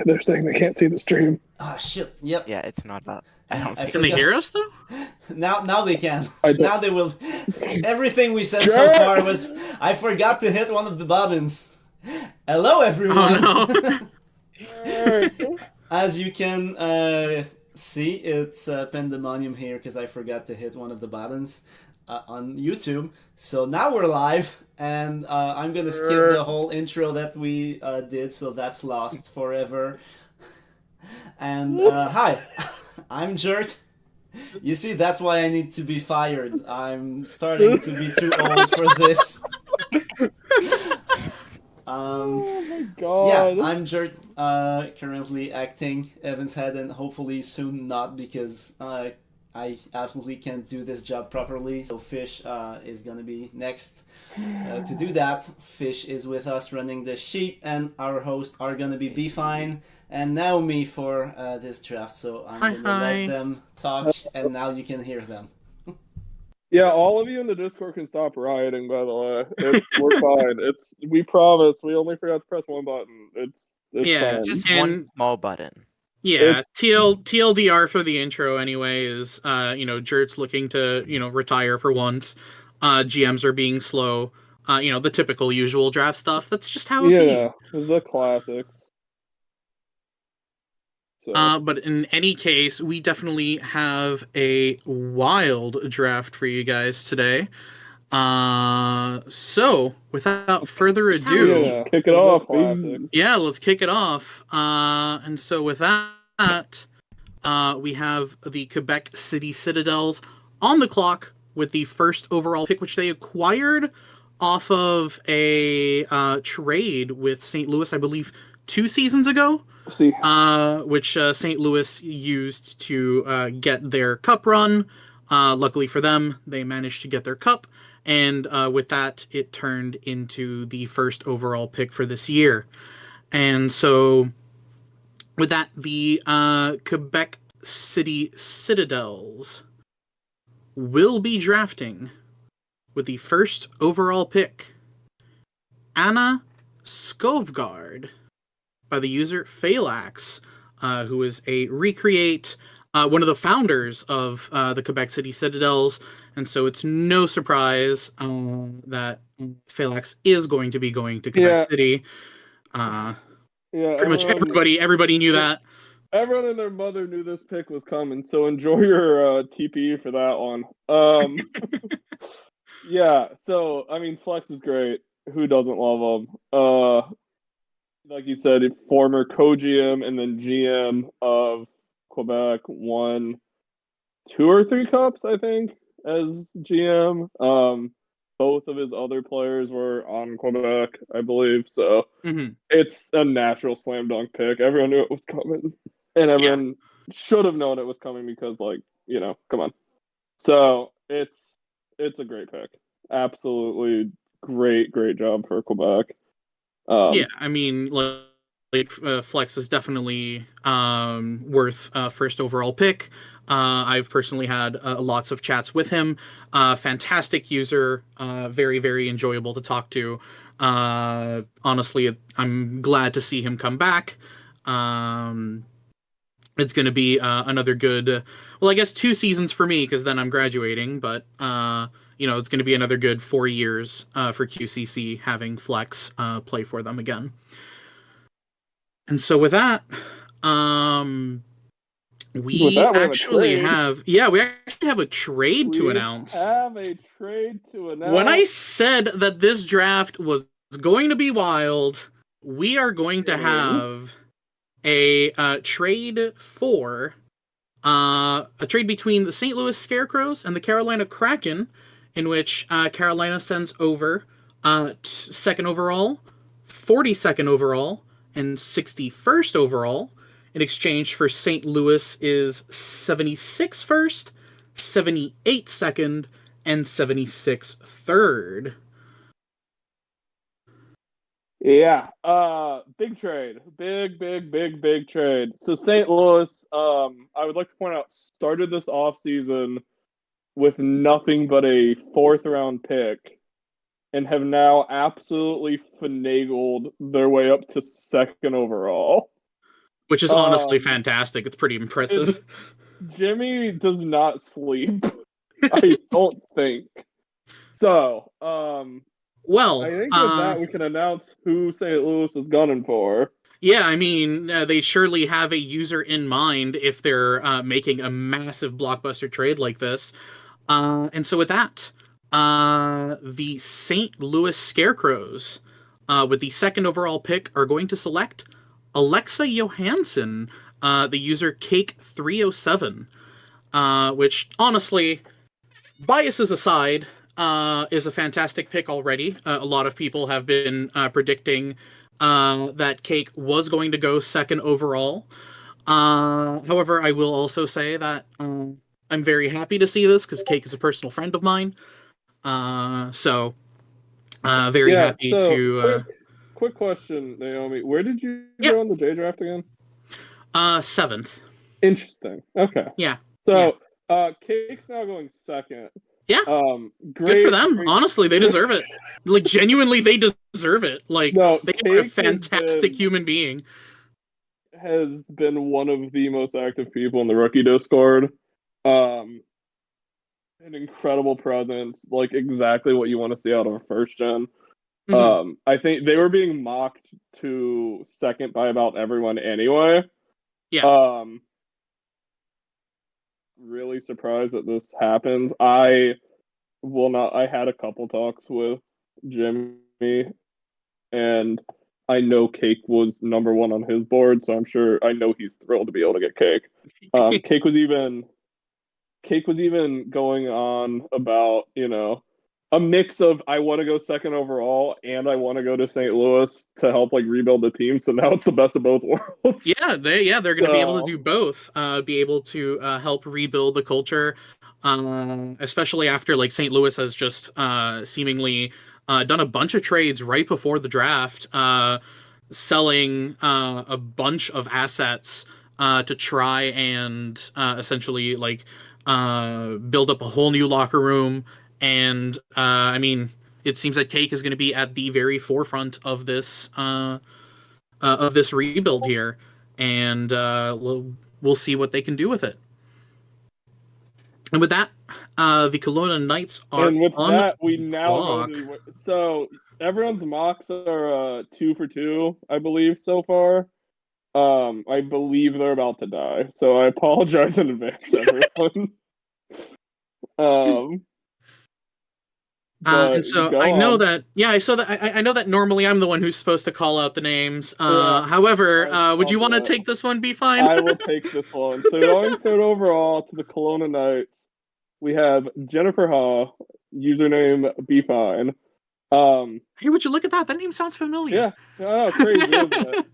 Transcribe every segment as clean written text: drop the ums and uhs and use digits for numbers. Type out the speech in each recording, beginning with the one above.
They're saying they can't see the stream. Ah, shit. Yep. Yeah, it's not up. Can they hear us though? Now they can. I don't- Now they will. Everything we said so Sure. far was I forgot to hit one of the buttons. Hello, everyone. Oh no. As you can see, it's pandemonium here because I forgot to hit one of the buttons on YouTube. So now we're live, and I'm gonna skip the whole intro that we did, so that's lost forever. And hi, I'm Jert. You see, that's why I need to be fired. I'm starting to be too old for this. Oh my god. Yeah, I'm Jert, currently acting Evan's head, and hopefully soon not, because I absolutely can't do this job properly. So Fish is gonna be next to do that. Fish is with us running the sheet, and our hosts are gonna be Bfine and Naomi for this draft. So I'm gonna let them talk, and now you can hear them. Yeah, all of you in the Discord can stop rioting, by the way. We're fine. We promise. We only forgot to press one button. It's Yeah, fine. Just And- one small button. Yeah, TLDR for the intro anyway is Jert's looking to, retire for once. GMs are being slow. The typical usual draft stuff. That's just how it Yeah, the classics. So. But in any case, we definitely have a wild draft for you guys today. So without further ado, yeah, kick it off, classics. Yeah, let's kick it off. And so with that, we have the Quebec City Citadels on the clock with the first overall pick, which they acquired off of a trade with St. Louis, I believe, 2 seasons ago. See. Which St. Louis used to get their cup run. Luckily for them, they managed to get their cup, and with that, it turned into the first overall pick for this year. And so, with that, the Quebec City Citadels will be drafting with the first overall pick, Anna Skovgaard, by the user Phaelax, who is a Recreate, one of the founders of the Quebec City Citadels, and so it's no surprise that Phaelax is going to be going to Quebec City. Pretty much everybody knew that. Everyone and their mother knew this pick was coming, so enjoy your TPE for that one. Yeah, so, I mean, Flex is great. Who doesn't love him? Like you said, former co-GM and then GM of Quebec, won 2 or 3 cups, I think, as GM. Both of his other players were on Quebec, I believe. So It's a natural slam dunk pick. Everyone knew it was coming, and everyone should have known it was coming because, come on. So it's a great pick. Absolutely great job for Quebec. I mean, Flex is definitely worth first overall pick. I've personally had lots of chats with him. Fantastic user, very, very enjoyable to talk to. Honestly, I'm glad to see him come back. It's going to be another good, well, I guess 2 seasons for me, because then I'm graduating, but it's going to be another good 4 years for QCC having Flex play for them again. And so with that, we actually have a trade to announce. When I said that this draft was going to be wild, we are going to have a trade for a trade between the St. Louis Scarecrows and the Carolina Kraken, in which Carolina sends over 2nd overall, 42nd overall, and 61st overall. In exchange for St. Louis is 76 first, 78 second, and 76 third. Yeah, big trade. Big trade. So St. Louis, I would like to point out, started this offseason with nothing but a 4th round pick and have now absolutely finagled their way up to 2nd overall. which is honestly fantastic. It's pretty impressive. Jimmy does not sleep. I don't think. So, well, I think with that we can announce who St. Louis is gunning for. Yeah, I mean, they surely have a user in mind if they're making a massive blockbuster trade like this. And so with that, the St. Louis Scarecrows, with the second overall pick, are going to select Alexa Johansson, the user Cake307, which, honestly, biases aside, is a fantastic pick already. A lot of people have been predicting that Cake was going to go second overall. However, I will also say that I'm very happy to see this because Cake is a personal friend of mine. So very happy to. Quick question, Naomi. Where did you go on the J draft again? 7th. Interesting. Okay. Yeah. So Cake's now going second. Yeah. Good for them. Honestly, they deserve it. Like, genuinely, they deserve it. Like, they are a fantastic human being. Has been one of the most active people in the rookie Discord. An incredible presence, like exactly what you want to see out of a first gen. Mm-hmm. I think they were being mocked to second by about everyone anyway. Yeah. Really surprised that this happens. I had a couple talks with Jimmy, and I know Cake was number one on his board, so I know he's thrilled to be able to get Cake. Cake was even going on about, a mix of I want to go second overall and I want to go to St. Louis to help rebuild the team. So now it's the best of both worlds. Yeah, they're going to be able to do both. Be able to help rebuild the culture, especially after St. Louis has just seemingly done a bunch of trades right before the draft, selling a bunch of assets to try and essentially build up a whole new locker room. And I mean, it seems that Cake is going to be at the very forefront of this rebuild here, and we'll see what they can do with it. And with that, the Kelowna Knights are. And with that, we now go to, so everyone's mocks are 2 for 2, I believe, so far. I believe they're about to die, so I apologize in advance, everyone. And so I know that, I know that normally I'm the one who's supposed to call out the names. However, would you want to take this one, Be Fine? I will take this one. So going third overall to the Kelowna Knights, we have Jennifer Ha, username Be Fine. Hey, would you look at that? That name sounds familiar. Yeah, crazy, isn't it?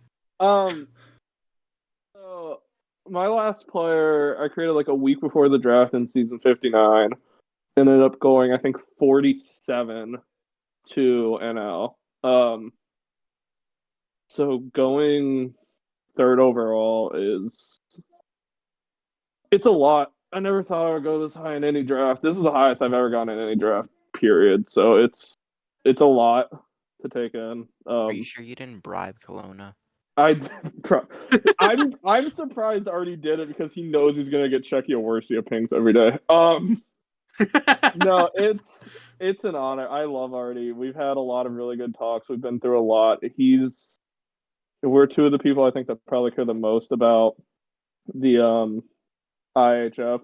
So my last player I created a week before the draft in season 59. Ended up going, I think, 47 to NL. So going third overall it's a lot. I never thought I would go this high in any draft. This is the highest I've ever gone in any draft, period. So it's a lot to take in. Are you sure you didn't bribe Kelowna? I'm surprised Artie did it because he knows he's gonna get Checky Aworsia pings every day. No, it's an honor. I love Artie. We've had a lot of really good talks. We've been through a lot. We're two of the people I think that probably care the most about the IHF,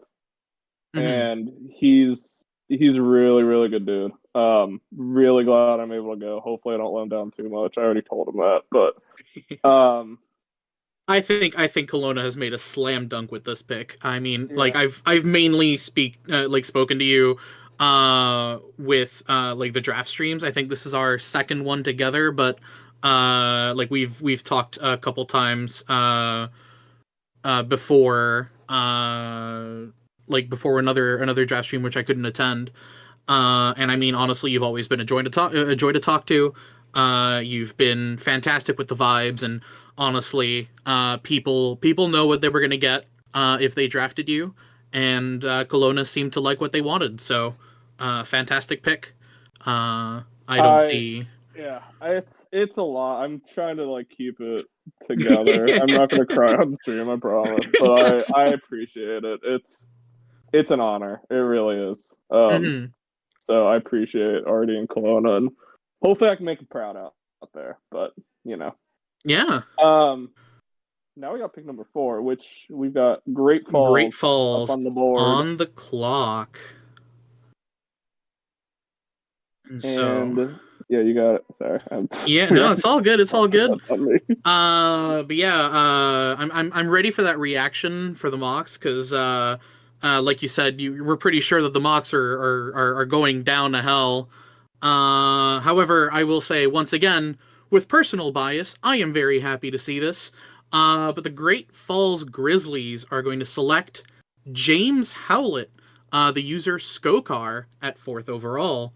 and he's a really, really good dude. Really glad I'm able to go. Hopefully, I don't let him down too much. I already told him that, but I think Kelowna has made a slam dunk with this pick. I mean, I've mainly spoken to you with the draft streams. I think this is our second one together, but we've talked a couple times before before another draft stream which I couldn't attend. And I mean, honestly, you've always been a joy to talk to. You've been fantastic with the vibes, and honestly, people know what they were going to get if they drafted you, and Kelowna seemed to like what they wanted. So, fantastic pick. I don't see Yeah, it's a lot. I'm trying to like keep it together. I'm not gonna cry on stream, I promise. But I appreciate it. It's an honor. It really is. So I appreciate Artie and Kelowna, and hopefully I can make them proud out there. But Yeah. Now we got pick number 4, which we've got Great Falls up on the board. On the clock. And yeah, you got it. Sorry. Yeah, no, it's all good. It's all good. That's on me. But yeah, I'm ready for that reaction for the mocks because like you said, we're pretty sure that the mocks are going down to hell. However, I will say once again, with personal bias, I am very happy to see this. But the Great Falls Grizzlies are going to select James Howlett, the user Skokar, at 4th overall.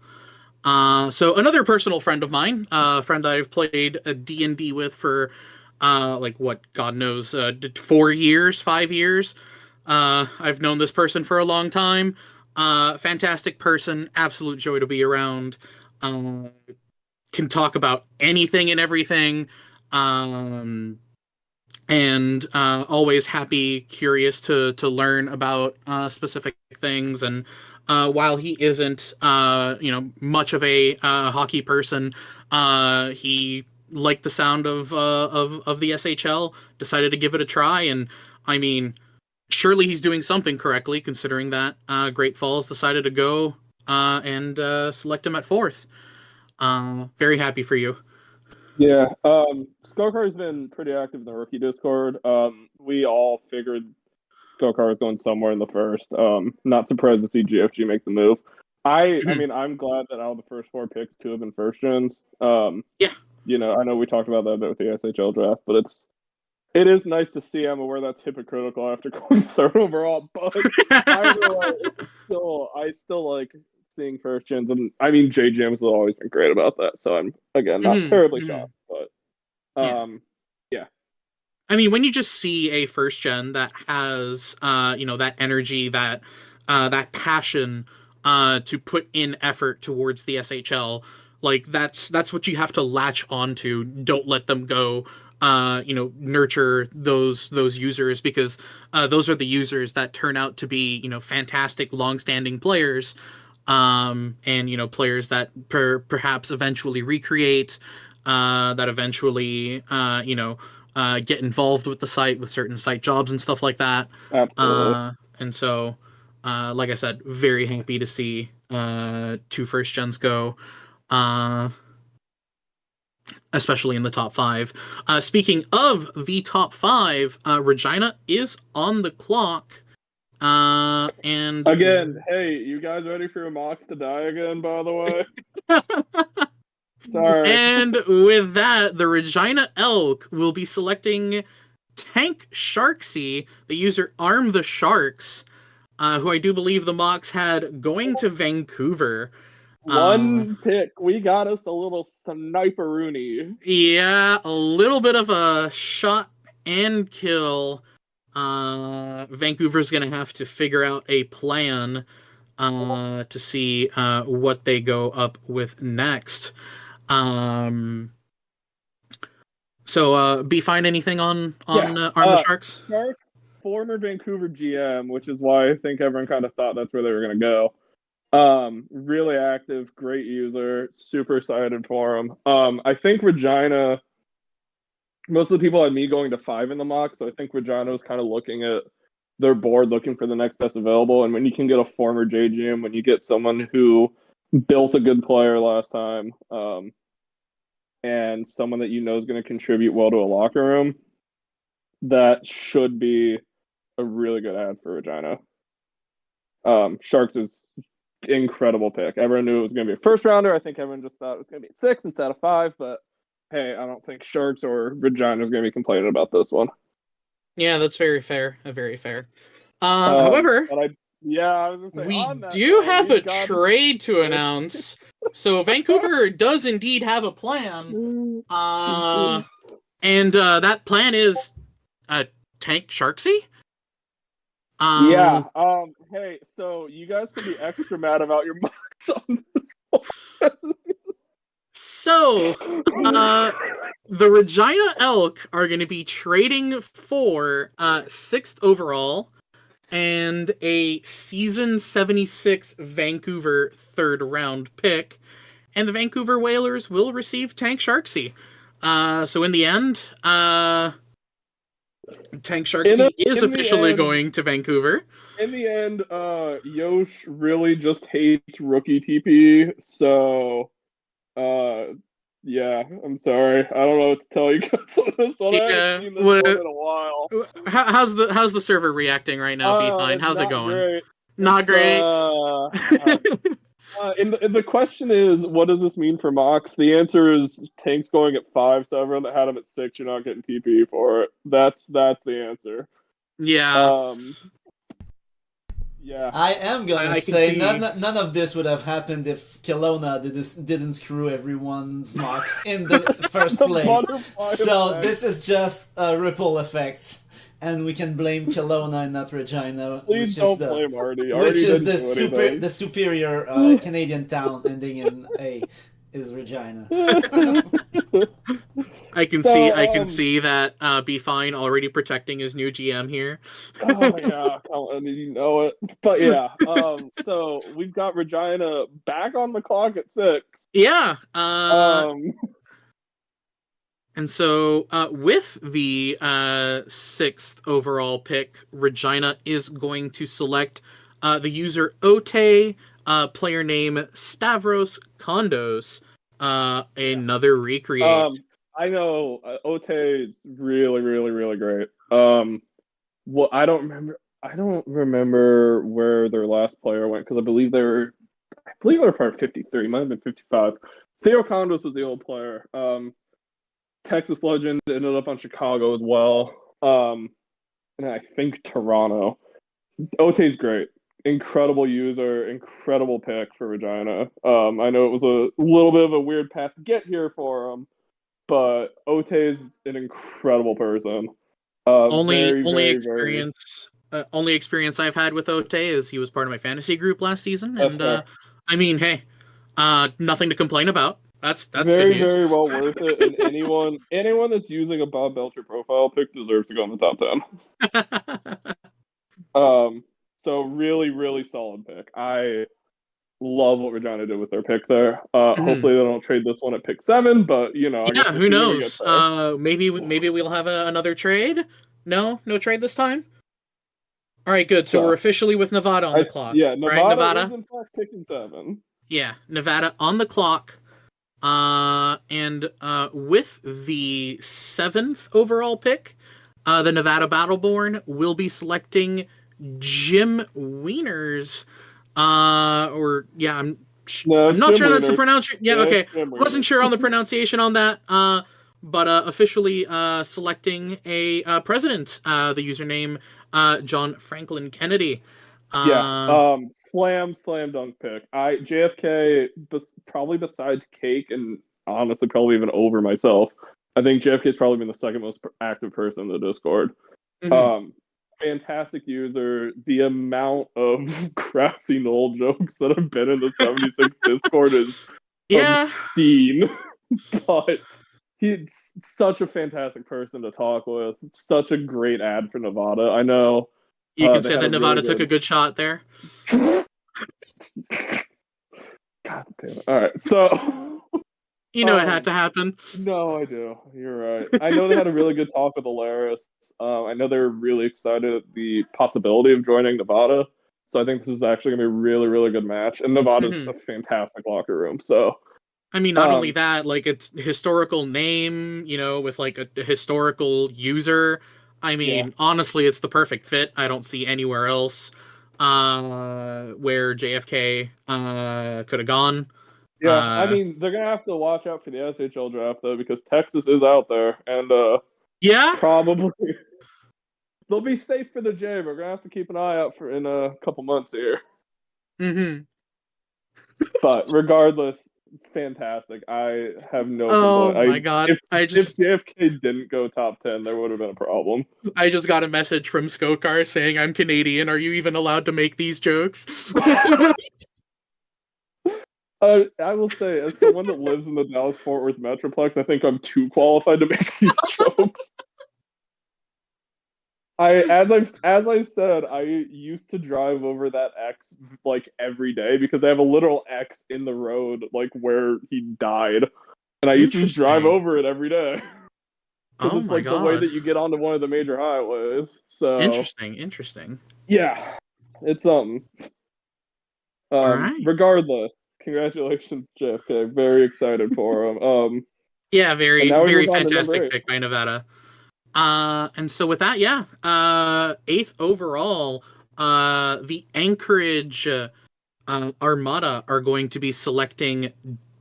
So another personal friend of mine, a friend I've played a D&D with for, like what, God knows, 4 years, 5 years. I've known this person for a long time. Fantastic person, absolute joy to be around. Can talk about anything and everything. And always happy, curious to learn about specific things. And while he isn't, much of a hockey person, he liked the sound of the SHL, decided to give it a try, and I mean, surely he's doing something correctly, considering that Great Falls decided to go and select him at 4th. Very happy for you. Yeah, Skokar's been pretty active in the rookie Discord. We all figured Skokar was going somewhere in the first. Not surprised to see GFG make the move. I mean, I'm glad that out of the first 4 picks, 2 have been first gens. Yeah. I know we talked about that a bit with the SHL draft, but it is nice to see. I'm aware that's hypocritical after going 3rd overall, but either way, I still like seeing first gens, and I mean J James has always been great about that, so I'm again not terribly shocked, but yeah. I mean, when you just see a first gen that has that energy, that passion to put in effort towards the SHL, like that's what you have to latch onto. Don't let them go. Nurture those users, because those are the users that turn out to be fantastic long-standing players. And players that perhaps eventually recreate, that eventually get involved with the site, with certain site jobs and stuff like that. Absolutely. And so, like I said, very happy to see 2 first gens go, especially in the top 5. Speaking of the top 5, Regina is on the clock. And again, hey, you guys ready for your mocks to die again, by the way? Sorry. And with that, the Regina Elk will be selecting Tank Sharksy, the user Arm the Sharks, who I do believe the mocks had going to Vancouver. One pick. We got us a little sniper-rooney. Yeah, a little bit of a shot and kill. Vancouver's going to have to figure out a plan to see what they go up with next. So, be find anything on Arm the Sharks? Sharks, former Vancouver GM, which is why I think everyone kind of thought that's where they were going to go. Really active, great user, super excited for him. I think Regina, most of the people had me going to 5 in the mock, so I think Regina was kind of looking at their board, looking for the next best available. And when you can get a former JGM, when you get someone who built a good player last time, and someone that is going to contribute well to a locker room, that should be a really good ad for Regina. Sharks is incredible pick. Everyone knew it was going to be a first rounder. I think everyone just thought it was going to be 6 instead of 5, but hey, I don't think Sharks or Regina is going to be complaining about this one. Yeah, that's very fair. Very fair. However, I was going to say, we do have a trade to announce. So Vancouver does indeed have a plan. And that plan is Tank Sharksy? Hey, so you guys can be extra mad about your mocks on this one. So, the Regina Elk are going to be trading for 6th overall and a season 76 Vancouver 3rd round pick. And the Vancouver Whalers will receive Tank Sharksy. So in the end, Tank Sharksy is officially going to Vancouver. In the end, Yosh really just hates rookie TP, so yeah, I'm sorry. I don't know what to tell you guys on this one. I haven't seen this one in a while. How's the server reacting right now, B-Fine? How's it going? Great. Not great. And the question is, what does this mean for Mox? The answer is Tank's going at 5, so everyone that had him at 6, you're not getting TP for it. That's the answer. Yeah. Yeah. I am gonna say none of this would have happened if Kelowna didn't screw everyone's Mox in the first place. So this is just a ripple effect. And we can blame Kelowna and not Regina. Please don't blame Artie. Which is the superior Canadian town ending in A is Regina. I can see that B-Fine already protecting his new GM here. Oh yeah, you know it. But yeah, so we've got Regina back on the clock at 6. Yeah. And so, with the 6th overall pick, Regina is going to select the user Ote, player name Stavros Kondos, another recreate. I know Ote is really, really, really great. Well, I don't remember where their last player went because I believe they were part of 53. Might have been 55. Theo Kondos was the old player. Texas legend, ended up on Chicago as well. And I think Toronto. Ote's great. Incredible user, incredible pick for Regina. I know it was a little bit of a weird path to get here for him, but Ote's an incredible person. Only experience I've had with Ote is he was part of my fantasy group last season, and I mean, hey, nothing to complain about. That's very, good news. very well worth it. And anyone that's using a Bob Belcher profile pick deserves to go in the top 10. So really, really solid pick. I love what Regina did with their pick there. Hopefully they don't trade this one at pick 7, but you know, yeah, who knows? Maybe we'll have another trade. No trade this time. All right, good. So we're officially with Nevada on the clock. Yeah, Nevada is in fact picking 7. Yeah, Nevada on the clock. And with the 7th overall pick, the Nevada Battleborn will be selecting Jim Wieners. I'm not sure that's the pronunciation. Yeah, okay. Wasn't sure on the pronunciation on that. But officially selecting a president, the username John Franklin Kennedy. Slam dunk pick. JFK, probably besides Cake and honestly probably even over myself, I think JFK's probably been the second most active person in the Discord. Mm-hmm. Fantastic user. The amount of grassy knoll jokes that have been in the 76 Discord is obscene. But he's such a fantastic person to talk with. Such a great ad for Nevada. I know. You can say that Nevada took a good shot there. God damn it. All right, so... You know it had to happen. No, I do. You're right. I know they had a really good talk with Alaris. I know they're really excited at the possibility of joining Nevada. So I think this is actually going to be a really, really good match. And Nevada's a fantastic locker room. So, I mean, not only that, like, it's historical name, you know, with, like, a historical user. I mean, honestly, it's the perfect fit. I don't see anywhere else where JFK could have gone. Yeah, I mean, they're going to have to watch out for the SHL draft, though, because Texas is out there. And probably they'll be safe for the J. We're going to have to keep an eye out for in a couple months here. Mm-hmm. But regardless, fantastic. I have no complaint. My God. If JFK didn't go top 10, there would have been a problem. I just got a message from Skokar saying, I'm Canadian. Are you even allowed to make these jokes? I will say, as someone that lives in the Dallas-Fort Worth Metroplex, I think I'm too qualified to make these jokes. As I said, I used to drive over that X like every day because they have a literal X in the road, like where he died, and I used to just drive Interesting. over it every day because Oh it's my like the way god. that you get onto one of the major highways. So Interesting. yeah, it's something. All right. Regardless, congratulations, JFK. Very excited for him. Yeah, And very now we very move on to number fantastic 8. pick by Nevada. And so with that, yeah, 8th overall, the Anchorage Armada are going to be selecting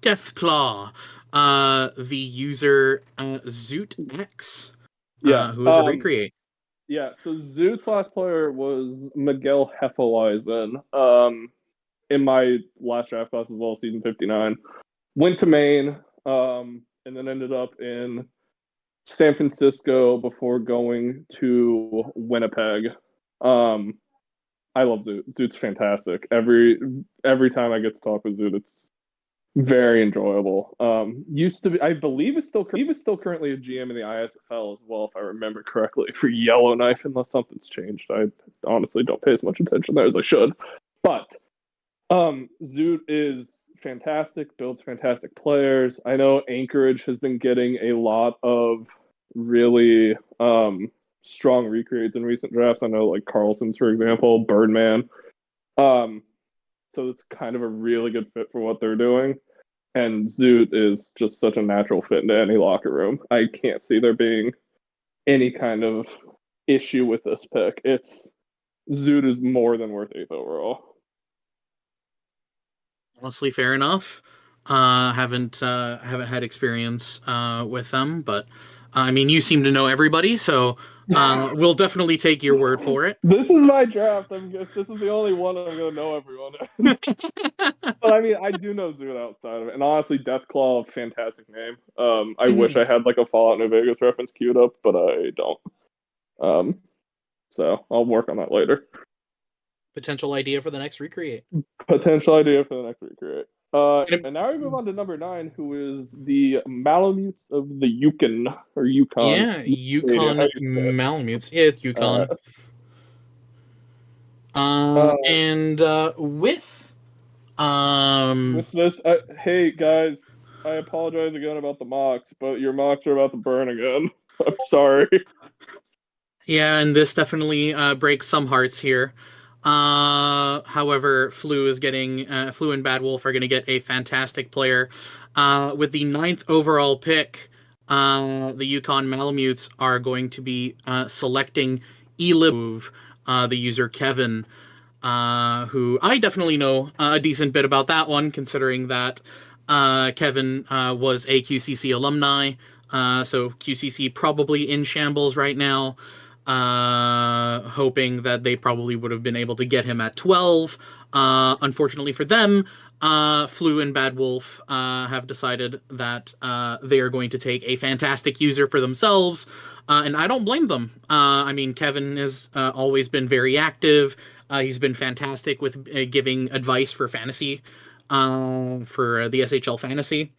Deathclaw, the user ZootX, Yeah. who is a recreate. Yeah, so Zoot's last player was Miguel Hefeleisen. In my last draft class as well, season 59. Went to Maine, and then ended up in San Francisco before going to Winnipeg. I love Zoot. Zoot's fantastic. Every time I get to talk with Zoot, it's very enjoyable. Used to be, I believe, is still currently a GM in the ISFL as well, if I remember correctly, for Yellowknife, unless something's changed. I honestly don't pay as much attention there as I should. But Zoot is fantastic, builds fantastic players. I know Anchorage has been getting a lot of really strong recreates in recent drafts. I know like Carlson's, for example, Birdman. So it's kind of a really good fit for what they're doing. And Zoot is just such a natural fit into any locker room. I can't see there being any kind of issue with this pick. Zoot is more than worth 8th overall. Honestly, fair enough. Haven't had experience with them, but I mean, you seem to know everybody, so we'll definitely take your word for it. This is my draft. This is the only one I'm gonna know everyone. But I mean, I do know Zoot outside of it, and honestly, Deathclaw, fantastic name. I wish I had like a Fallout New Vegas reference queued up, but I don't. So I'll work on that later. Potential idea for the next recreate. Potential idea for the next recreate. And now we move on to number 9, who is the Malamutes of the Yukon or Yukon. Yeah, Yukon Malamutes. Yeah, it's Yukon. And with this, hey guys, I apologize again about the mocks, but your mocks are about to burn again. I'm sorry. Yeah, and this definitely breaks some hearts here. However, Flu and Bad Wolf are going to get a fantastic player. With the 9th overall pick, the Yukon Malamutes are going to be selecting Elib, the user Kevin, who I definitely know a decent bit about that one, considering that Kevin was a QCC alumni. So QCC probably in shambles right now. Hoping that they probably would have been able to get him at 12. Unfortunately for them, Flu and Bad Wolf have decided that they are going to take a fantastic user for themselves, and I don't blame them. I mean, Kevin has always been very active. He's been fantastic with giving advice for fantasy, for the SHL Fantasy.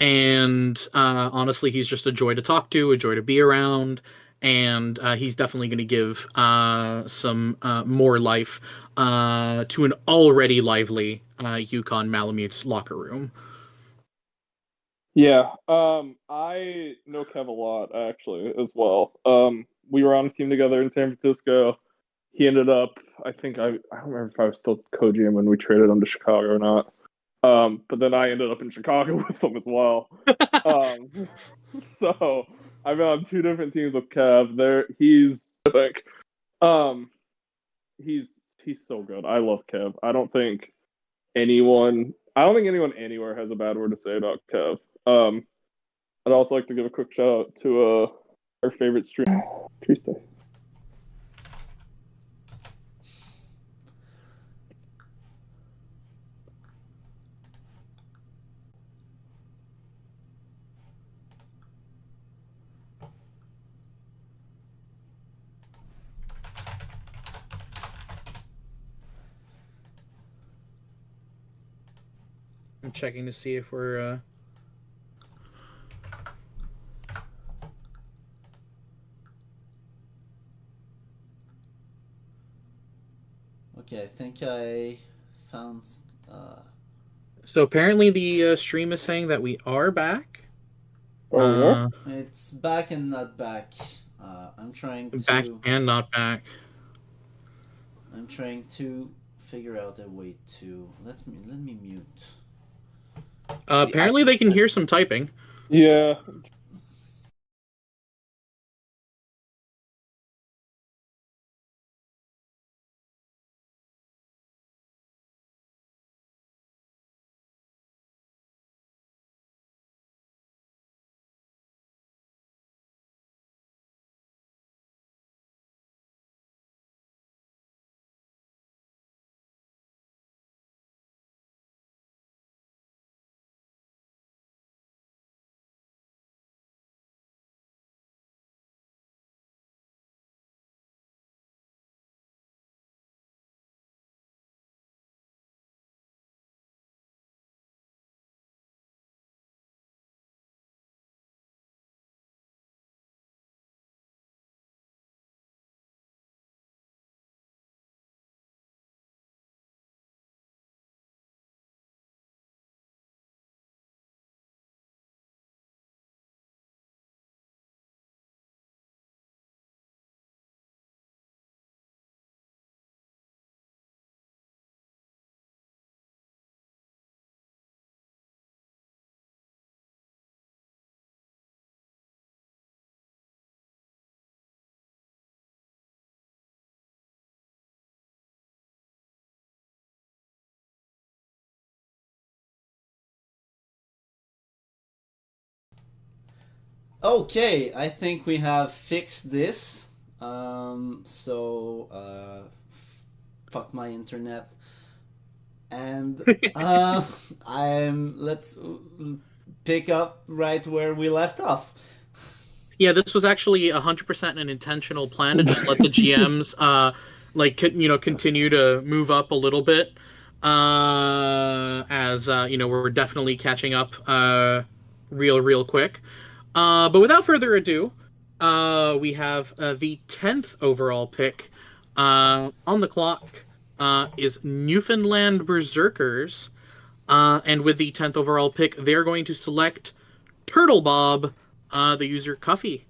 And honestly, he's just a joy to talk to, a joy to be around. And he's definitely going to give some more life to an already lively Yukon Malamutes locker room. Yeah, I know Kev a lot, actually, as well. We were on a team together in San Francisco. He ended up, I don't remember if I was still co-GM when we traded him to Chicago or not. But then I ended up in Chicago with him as well. So I've been on 2 different teams with Kev. He's so good. I love Kev. I don't think anyone anywhere has a bad word to say about Kev. I'd also like to give a quick shout out to our favorite stream, Triste. I'm checking to see if we're. Okay, I think I found. So apparently the stream is saying that we are back. Oh, It's back and not back. I'm trying to. Back and not back. I'm trying to figure out a way to. Let me mute. Apparently they can hear some typing. yeah. Okay, I think we have fixed this. Fuck my internet. And let's pick up right where we left off. Yeah, this was actually 100% an intentional plan to just let the GMs continue to move up a little bit as we're definitely catching up real quick. But without further ado, we have the 10th overall pick on the clock is Newfoundland Berserkers. And with the 10th overall pick, they're going to select Turtle Bob, the user Cuffy.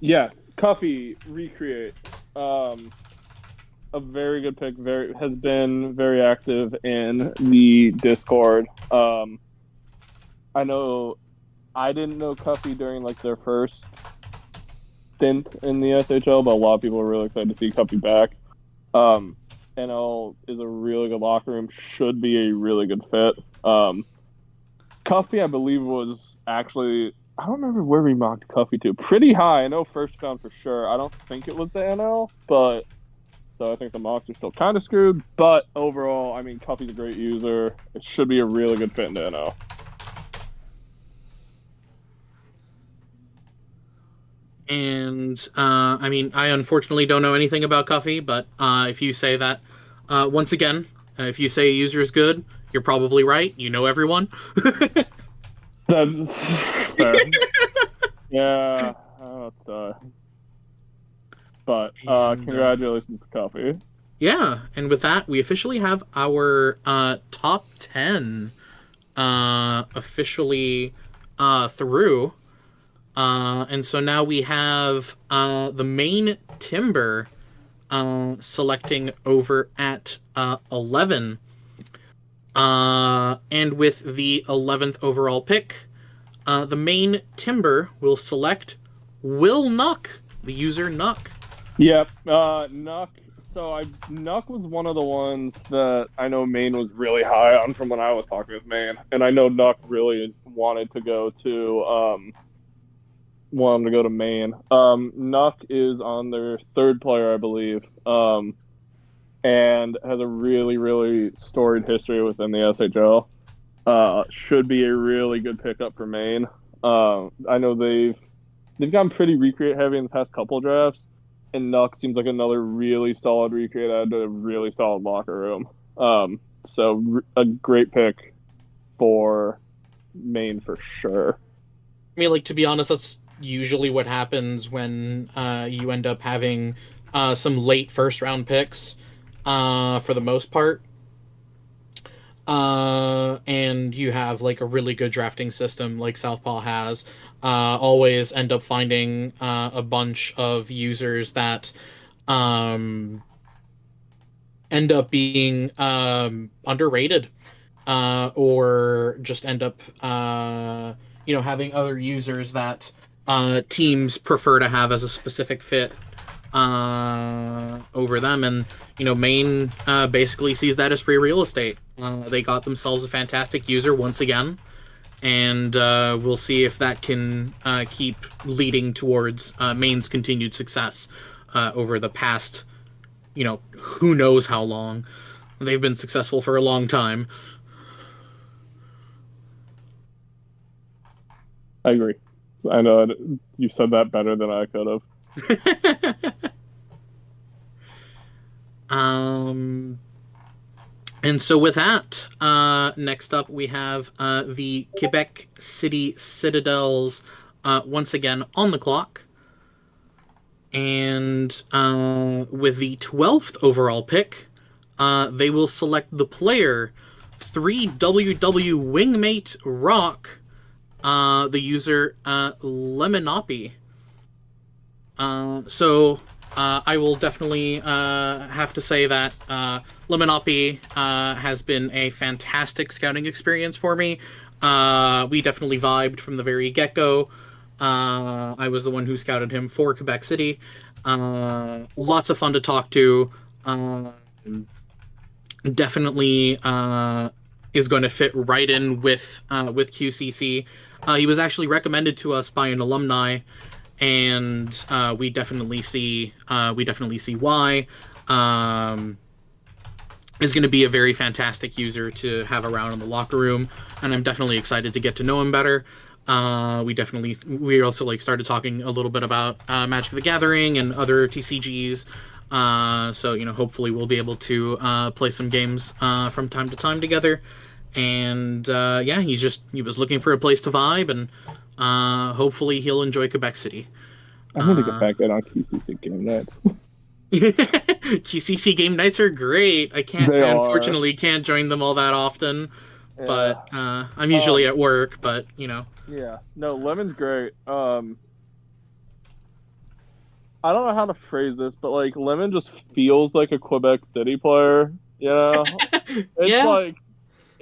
Yes, Cuffy recreate. A very good pick. Has been very active in the Discord. I know I didn't know Cuffy during like their first stint in the SHL, but a lot of people are really excited to see Cuffy back. NL is a really good locker room. Should be a really good fit. Cuffy, I believe, was actually, I don't remember where we mocked Cuffy to. Pretty high. I know first round for sure. I don't think it was the NL, but so I think the mocks are still kind of screwed. But overall, I mean, Cuffy's a great user. It should be a really good fit in the NL. And I mean, I unfortunately don't know anything about Cuffy, but if you say that, once again, if you say a user is good, you're probably right. You know everyone. That's fair. Yeah. But congratulations to Cuffy. Yeah, and with that, we officially have our top 10 officially through. And so now we have the main Timber selecting over at 11. And with the 11th overall pick, the main Timber will select Will Nuck, the user Nuck. Yep, Nuck. So Nuck was one of the ones that I know Maine was really high on from when I was talking with Maine, and I know Nuck really wanted to go to Maine. Nuck is on their third player, I believe, and has a really, really storied history within the SHL. Should be a really good pickup for Maine. I know they've gotten pretty recreate heavy in the past couple of drafts, and Nuck seems like another really solid recreate add to a really solid locker room. So a great pick for Maine for sure. I mean, like, to be honest, that's usually what happens when you end up having some late first-round picks for the most part. And you have, like, a really good drafting system like Southpaw has. Always end up finding a bunch of users that end up being underrated. Or just end up, having other users that teams prefer to have as a specific fit over them. And, Maine basically sees that as free real estate. They got themselves a fantastic user once again, and we'll see if that can keep leading towards Maine's continued success over the past, who knows how long. They've been successful for a long time. I agree. I know you said that better than I could have. And so with that, next up we have the Quebec City Citadels once again on the clock. And with the 12th overall pick, they will select the player 3WW Wingmate Rock, the user Lemonoppy. So I will definitely have to say that Lemonoppy has been a fantastic scouting experience for me. We definitely vibed from the very get-go. I was the one who scouted him for Quebec City. Lots of fun to talk to. Definitely is going to fit right in with QCC. He was actually recommended to us by an alumni, and we definitely see why. Is going to be a very fantastic user to have around in the locker room, and I'm definitely excited to get to know him better. We also started talking a little bit about Magic the Gathering and other TCGs. So hopefully we'll be able to play some games from time to time together. And he was looking for a place to vibe, and hopefully he'll enjoy Quebec City. I need to get back in on QCC game nights. QCC game nights are great. Unfortunately can't join them all that often. Yeah. But I'm usually at work, but Yeah. No, Lemon's great. I don't know how to phrase this, but Lemon just feels like a Quebec City player,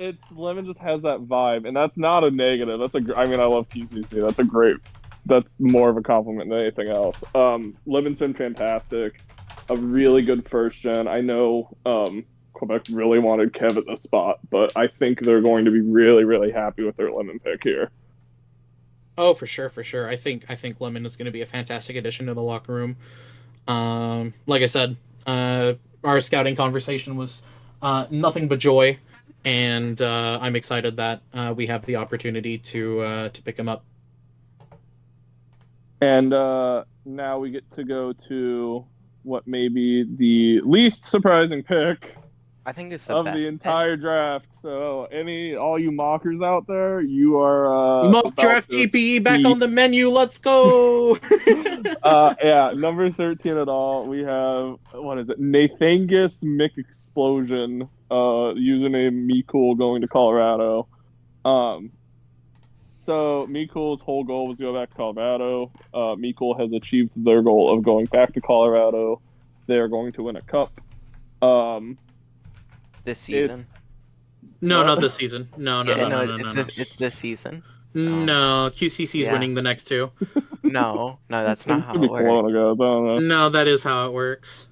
It's Lemon just has that vibe, and that's not a negative. I love QCC. That's more of a compliment than anything else. Lemon's been fantastic. A really good first gen. I know Quebec really wanted Kev at the spot, but I think they're going to be really, really happy with their Lemon pick here. Oh, for sure. I think Lemon is going to be a fantastic addition to the locker room. Like I said, our scouting conversation was nothing but joy, and I'm excited that we have the opportunity to pick him up. And now we get to go to what may be the least surprising pick. I think it's the entire draft. So, all you mockers out there, you are mock draft TPE back on the menu. Let's go. Number 13 at all. We have Nathangus Mick Explosion. Username MeCool going to Colorado. So MeCool's whole goal was to go back to Colorado. MeCool has achieved their goal of going back to Colorado. They are going to win a cup. This season? No, not this season. No. It's this season. No, QCC is winning the next two. No, that's not how it works. Goes. I don't know. No, that is how it works.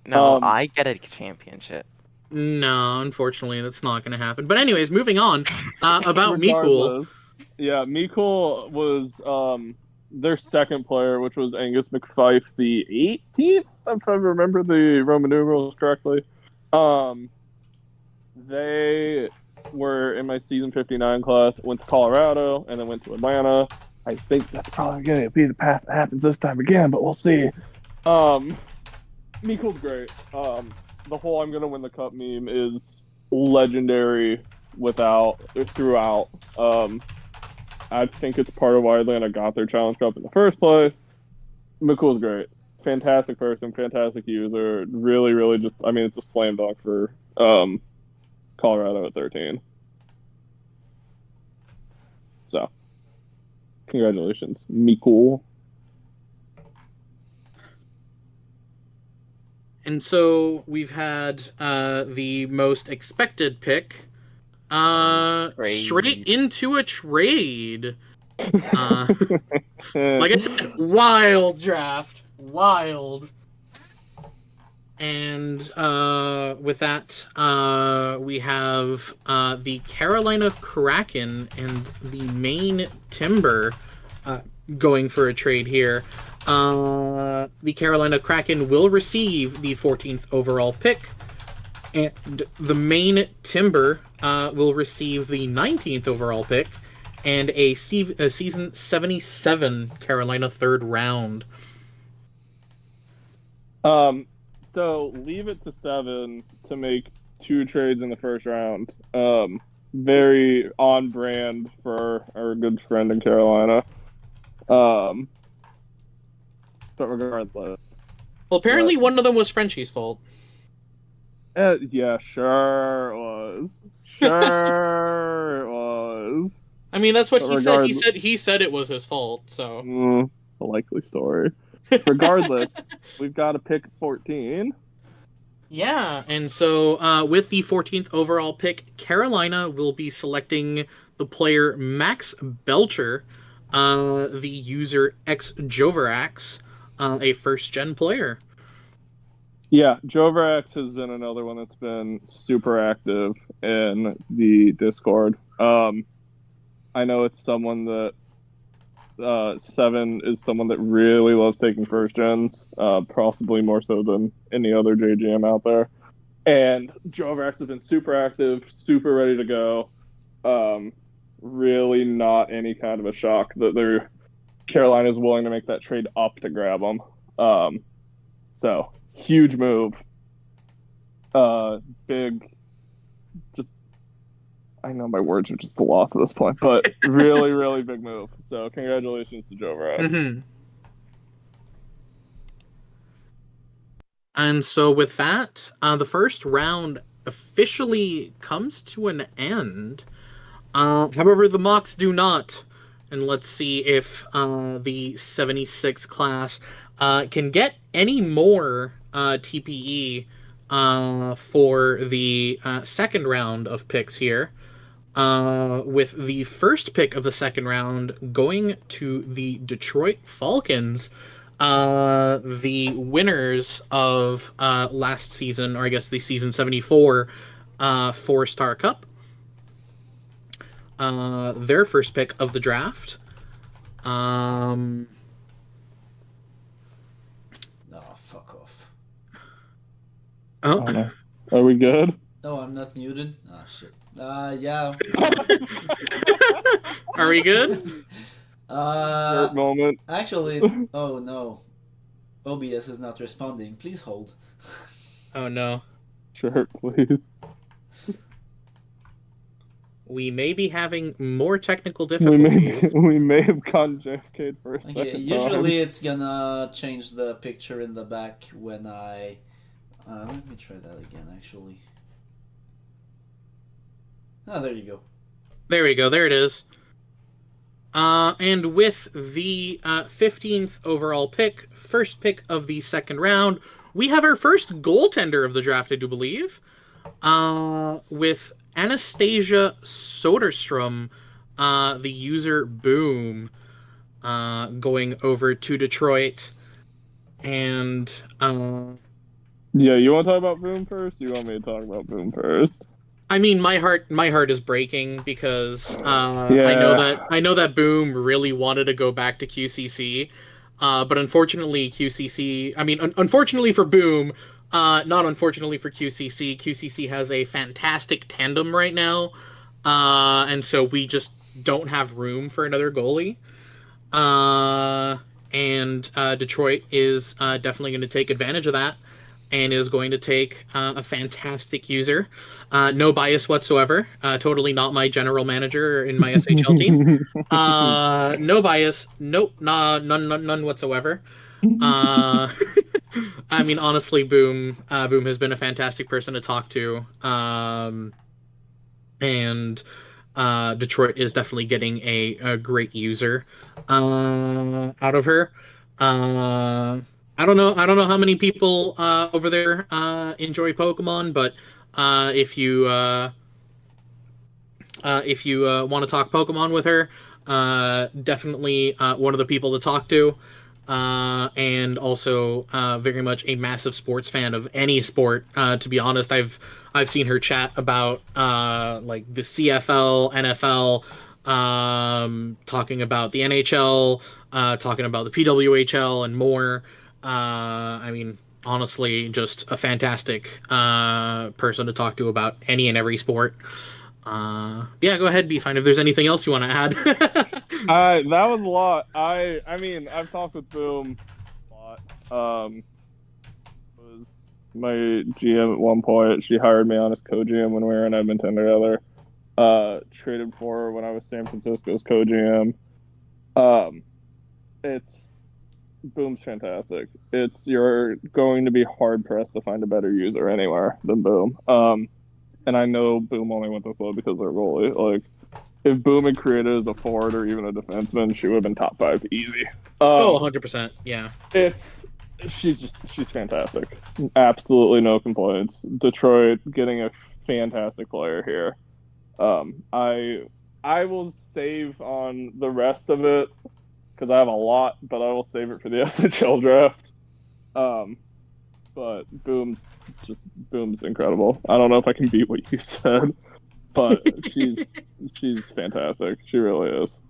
No, I get a championship. No, unfortunately, that's not going to happen. But anyways, moving on. About MeCool. Yeah, MeCool was their second player, which was Angus McFife, the 18th, if I remember the Roman numerals correctly. They were in my season 59 class, went to Colorado, and then went to Atlanta. I think that's probably going to be the path that happens this time again, but we'll see. Miko's great. The whole "I'm gonna win the cup" meme is legendary throughout. I think it's part of why Atlanta got their Challenge Cup in the first place. Miko's great. Fantastic person, fantastic user. Really, really just, I mean, it's a slam dunk for Colorado at 13. So, congratulations, Miko. And so we've had the most expected pick straight into a trade. Like I said, wild draft. Wild. And with that, we have the Carolina Kraken and the Maine Timber going for a trade here. The Carolina Kraken will receive the 14th overall pick, and the Maine Timber will receive the 19th overall pick and a season 77 Carolina third round. So leave it to 7 to make 2 trades in the first round. Very on brand for our good friend in Carolina. But regardless. Well, apparently one of them was Frenchie's fault. Yeah, sure it was. Sure it was. I mean, that's what he said. He said it was his fault, so. A likely story. Regardless, we've got to pick 14. Yeah, and so with the 14th overall pick, Carolina will be selecting the player Max Belcher, the user X-Joverax, a first-gen player. Yeah, Joverax has been another one that's been super active in the Discord. I know it's someone that 7 is someone that really loves taking first gens, possibly more so than any other JGM out there. And Joverax has been super active, super ready to go. Really not any kind of a shock that Carolina's willing to make that trade up to grab them. So huge move. Big, just, I know my words are just a loss at this point, but really, really big move. So congratulations to Joverax. Mm-hmm. And so with that, the first round officially comes to an end. However, the mocks do not. And let's see if the 76 class can get any more TPE for the second round of picks here. With the first pick of the second round going to the Detroit Falcons, the winners of last season, or I guess the season 74 4-Star Cup. Their first pick of the draft. No, fuck off. Oh. Are we good? No, I'm not muted. Ah, shit. Yeah. Are we good? Short moment. Actually, oh no. OBS is not responding. Please hold. Oh no. Sure, please. We may be having more technical difficulties. We may have gone JFK for a second. Okay, usually it's gonna change the picture in the back when I... let me try that again, actually. Oh, there you go. There we go. There it is. And with the 15th overall pick, first pick of the second round, we have our first goaltender of the draft, I do believe. With Anastasia Soderstrom, the user Boom, going over to Detroit. And... yeah, you want to talk about Boom first? Or you want me to talk about Boom first? I mean, my heart is breaking because Yeah. I know that Boom really wanted to go back to QCC, but unfortunately unfortunately for Boom, not unfortunately for QCC. QCC has a fantastic tandem right now, and so we just don't have room for another goalie. And and Detroit is definitely going to take advantage of that and is going to take a fantastic user. No bias whatsoever. Totally not my general manager in my SHL team. No bias. Nope. None whatsoever. I mean, honestly, Boom has been a fantastic person to talk to. And Detroit is definitely getting a great user out of her. I don't know how many people over there enjoy Pokemon, but if you want to talk Pokemon with her, definitely one of the people to talk to. And also very much a massive sports fan of any sport. To be honest, I've seen her chat about like the CFL, NFL, talking about the NHL, talking about the PWHL, and more. I mean, honestly, just a fantastic person to talk to about any and every sport. Yeah, go ahead, Be Fine. If there's anything else you want to add. That was a lot. I mean, I've talked with Boom a lot. Was my GM at one point. She hired me on as co-GM when we were in Edmonton together. Traded for her when I was San Francisco's co-GM. It's Boom's fantastic. You're going to be hard pressed to find a better user anywhere than Boom. And I know Boom only went this low because they're goalie. Like, if Boom had created as a forward or even a defenseman, she would have been top 5 easy. 100%. Yeah. She's fantastic. Absolutely no complaints. Detroit getting a fantastic player here. I will save on the rest of it because I have a lot, but I will save it for the SHL draft. But Boom's incredible. I don't know if I can beat what you said, but she's fantastic. She really is.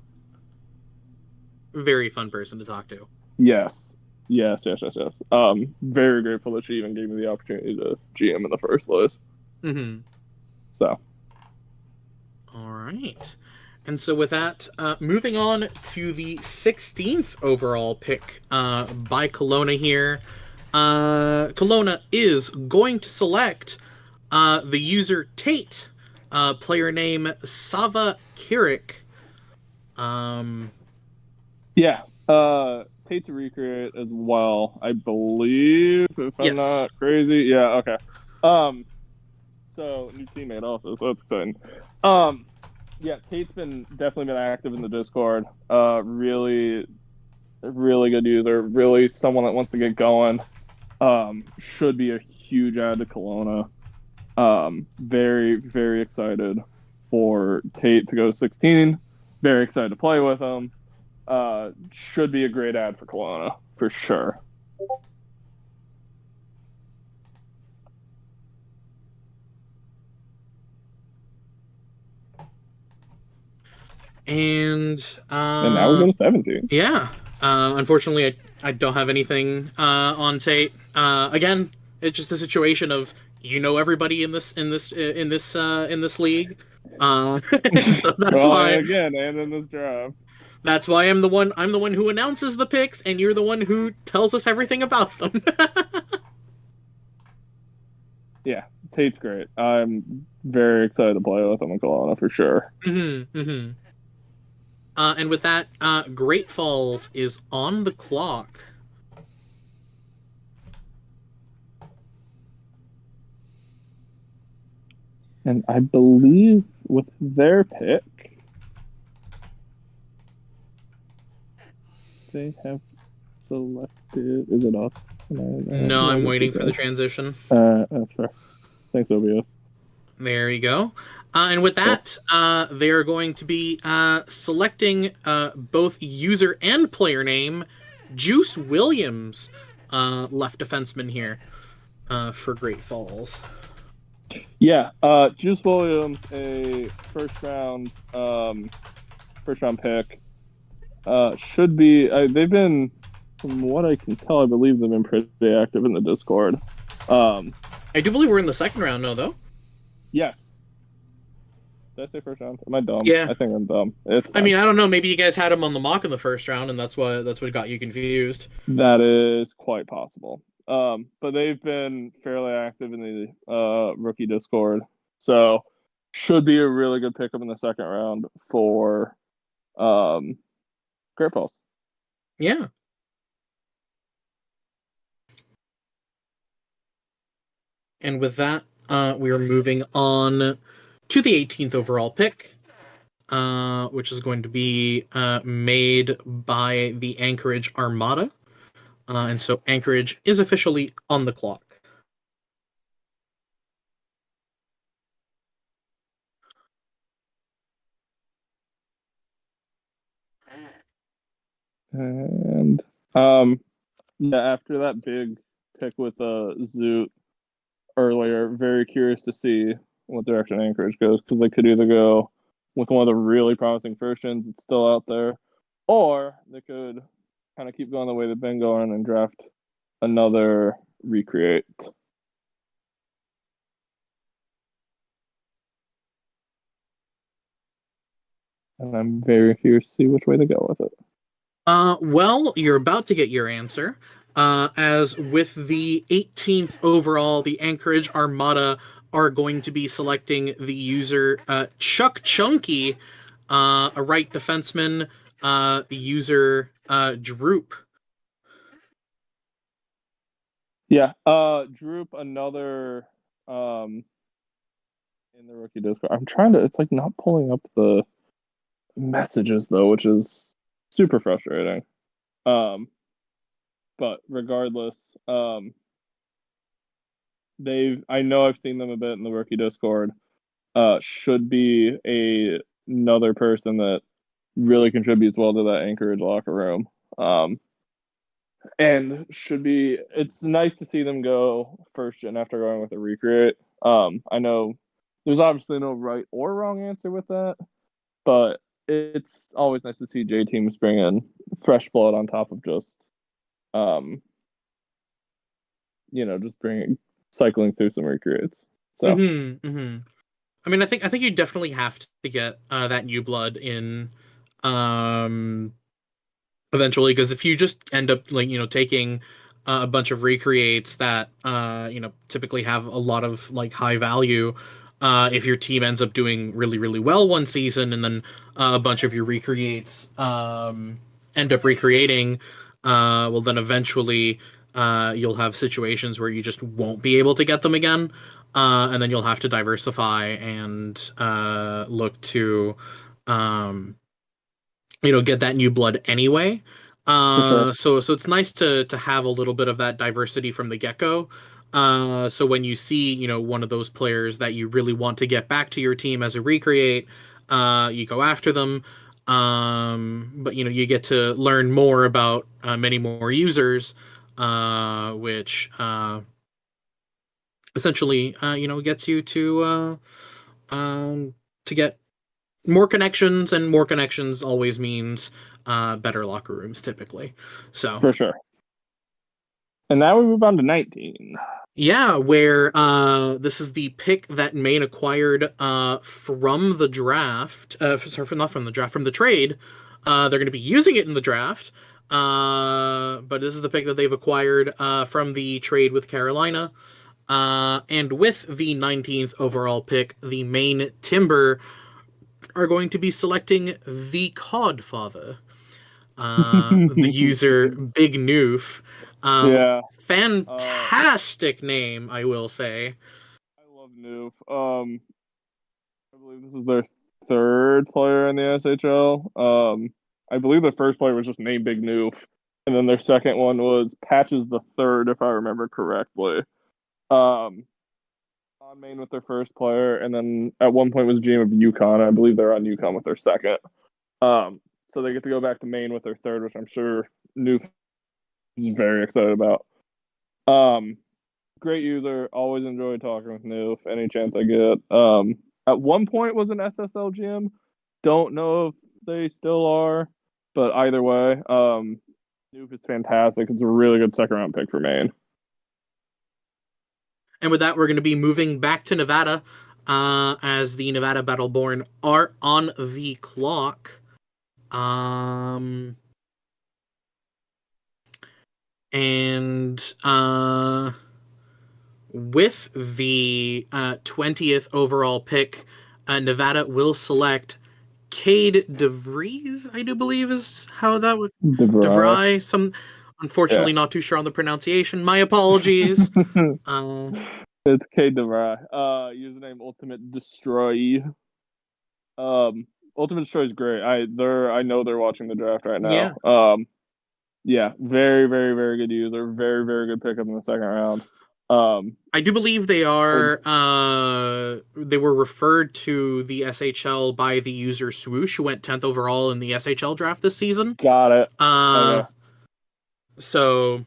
Very fun person to talk to. Yes. Very grateful that she even gave me the opportunity to GM in the first place. Mm-hmm. So. All right. And so with that, moving on to the 16th overall pick by Kelowna here. Kelowna is going to select the user Tate, player name Sava Kirik. Tate's a recreate as well, I believe, if I'm not crazy. Yeah, okay. So new teammate also, so that's exciting. Tate's definitely been active in the Discord. Really good user. Really someone that wants to get going. Should be a huge add to Kelowna. Very, very excited for Tate to go 16. Very excited to play with him. Should be a great add for Kelowna, for sure. And now we're going to 17. Yeah. Unfortunately, I don't have anything on Tate. Again, it's just a situation of everybody in this league. So that's why again, and in this draft. That's why I'm the one who announces the picks, and you're the one who tells us everything about them. Yeah, Tate's great. I'm very excited to play with him in Kelowna for sure. Mm-hmm, mm-hmm. And with that, Great Falls is on the clock. And I believe with their pick, they have selected. Is it up? No, I'm waiting for the transition. That's fair. Thanks, OBS. There you go. And with that, they are going to be selecting both user and player name, Juice Williams, left defenseman here for Great Falls. Yeah, Juice Williams, a first round pick. Should be. They've been, from what I can tell, I believe they've been pretty active in the Discord. I do believe we're in the second round now, though. Yes. Did I say first round? Am I dumb? Yeah. I think I'm dumb. It's I fine. mean, I don't know. Maybe you guys had him on the mock in the first round, and that's what got you confused. That is quite possible. But they've been fairly active in the rookie Discord, so should be a really good pickup in the second round for Great Falls. Yeah. And with that, we are moving on to the 18th overall pick, which is going to be made by the Anchorage Armada. And so Anchorage is officially on the clock. And yeah, after that big pick with Zoot earlier, very curious to see what direction Anchorage goes, because they could either go with one of the really promising first gens that's still out there, or they could kind of keep going the way they've been going and draft another recreate. And I'm very curious to see which way they go with it. Well, you're about to get your answer. As with the 18th overall, the Anchorage Armada are going to be selecting the user Chuck Chunky, a right defenseman, user Droop. Yeah, Droop, another in the rookie Discord. I'm trying to, it's like not pulling up the messages though, which is super frustrating. But regardless, I know I've seen them a bit in the rookie Discord. Should be another person that really contributes well to that Anchorage locker room. And it's nice to see them go first gen after going with a recreate. I know there's obviously no right or wrong answer with that, but it's always nice to see J teams bring in fresh blood on top of just just cycling through some recreates. So I mean, I think you definitely have to get that new blood in eventually, because if you just end up taking a bunch of recreates that typically have a lot of high value, if your team ends up doing really, really well one season and then a bunch of your recreates end up recreating, well, then eventually you'll have situations where you just won't be able to get them again, and then you'll have to diversify and look to get that new blood anyway. sure. So it's nice to have a little bit of that diversity from the get-go. So when you see, one of those players that you really want to get back to your team as a recreate, you go after them. But you get to learn more about many more users, which essentially gets you to get more connections, and more connections always means better locker rooms typically. So For sure. And now we move on to 19. Yeah, where this is the pick that Maine acquired from the draft. Not from the draft, from the trade. They're going to be using it in the draft. But this is the pick that they've acquired from the trade with Carolina. And with the 19th overall pick, the Maine Timber are going to be selecting the Codfather, the user Big Noof. Yeah. Fantastic name, I will say. I love Noof. I believe this is their third player in the SHL. I believe the first player was just named Big Noof, and then their second one was Patches the Third, if I remember correctly. On Maine with their first player, and then at one point was GM of UConn. I believe they're on UConn with their second. So they get to go back to Maine with their third, which I'm sure Noof is very excited about. Great user. Always enjoy talking with Noof any chance I get. At one point was an SSL GM. Don't know if they still are, but either way, Noof is fantastic. It's a really good second round pick for Maine. And with that, we're going to be moving back to Nevada, as the Nevada Battleborn are on the clock. With the 20th overall pick, Nevada will select Cade DeVries, I do believe is how that would... DeVry. Unfortunately, not too sure on the pronunciation. My apologies. It's Cade DeVry. Username Ultimate Destroy. Ultimate Destroy is great. I know they're watching the draft right now. Yeah. Very, very, very good user. Very, very good pickup in the second round. I do believe they are. They were referred to the SHL by the user Swoosh, who went 10th overall in the SHL draft this season. Got it. Okay. So,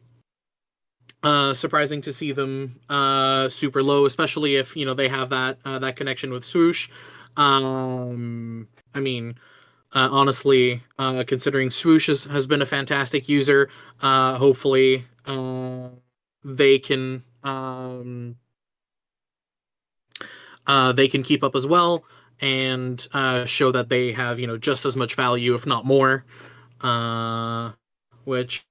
surprising to see them super low, especially if they have that connection with Swoosh. Honestly, considering Swoosh has been a fantastic user, hopefully they can keep up as well and show that they have just as much value, if not more. Which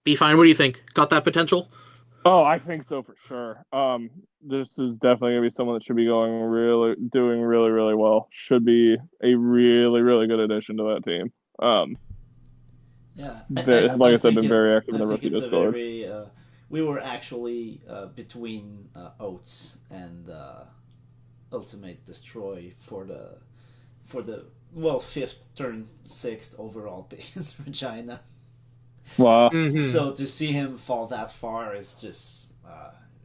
be fine. What do you think? Got that potential? Oh, I think so for sure. This is definitely gonna be someone that should be doing really, really well. Should be a really, really good addition to that team. Like I said, been very active in the rookie Discord. We were actually between Oats and Ultimate Destroy for the 5th turn 6th overall pick in Regina. Wow. Mm-hmm. So to see him fall that far is just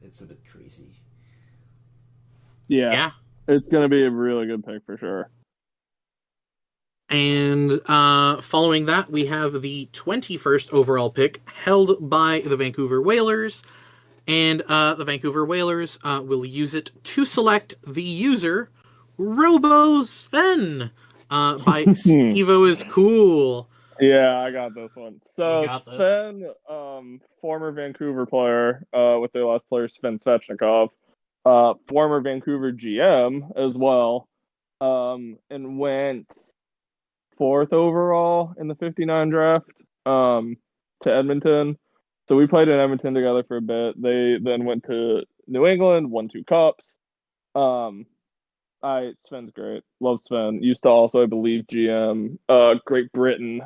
it's a bit crazy. Yeah. It's going to be a really good pick for sure. And following that, we have the 21st overall pick held by the Vancouver Whalers. And the Vancouver Whalers will use it to select the user Robo Sven by Stevo is Cool. Yeah, I got this one. So Sven, former Vancouver player with their last player, Sven Svechnikov, former Vancouver GM as well, and went 4th overall in the 59 draft to Edmonton. So we played in Edmonton together for a bit. They then went to New England, won 2 cups. Sven's great. Love Sven. Used to also, I believe, GM Great Britain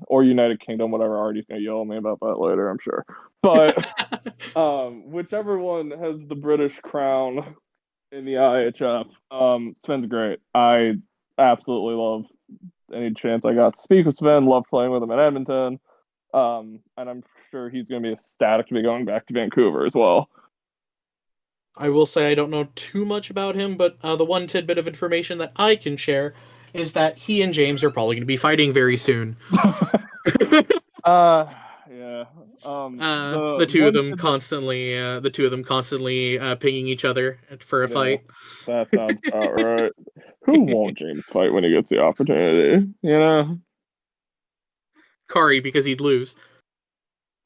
or United Kingdom, whatever. Artie's gonna yell at me about that later, I'm sure. But whichever one has the British crown in the IHF, Sven's great. I absolutely love any chance I got to speak with Sven. Love playing with him at Edmonton. And I'm sure he's gonna be ecstatic to be going back to Vancouver as well. I will say I don't know too much about him, but the one tidbit of information that I can share is that he and James are probably going to be fighting very soon. Yeah. The two of them constantly pinging each other for a fight. That sounds about right. Who won't James fight when he gets the opportunity? Kari, because he'd lose.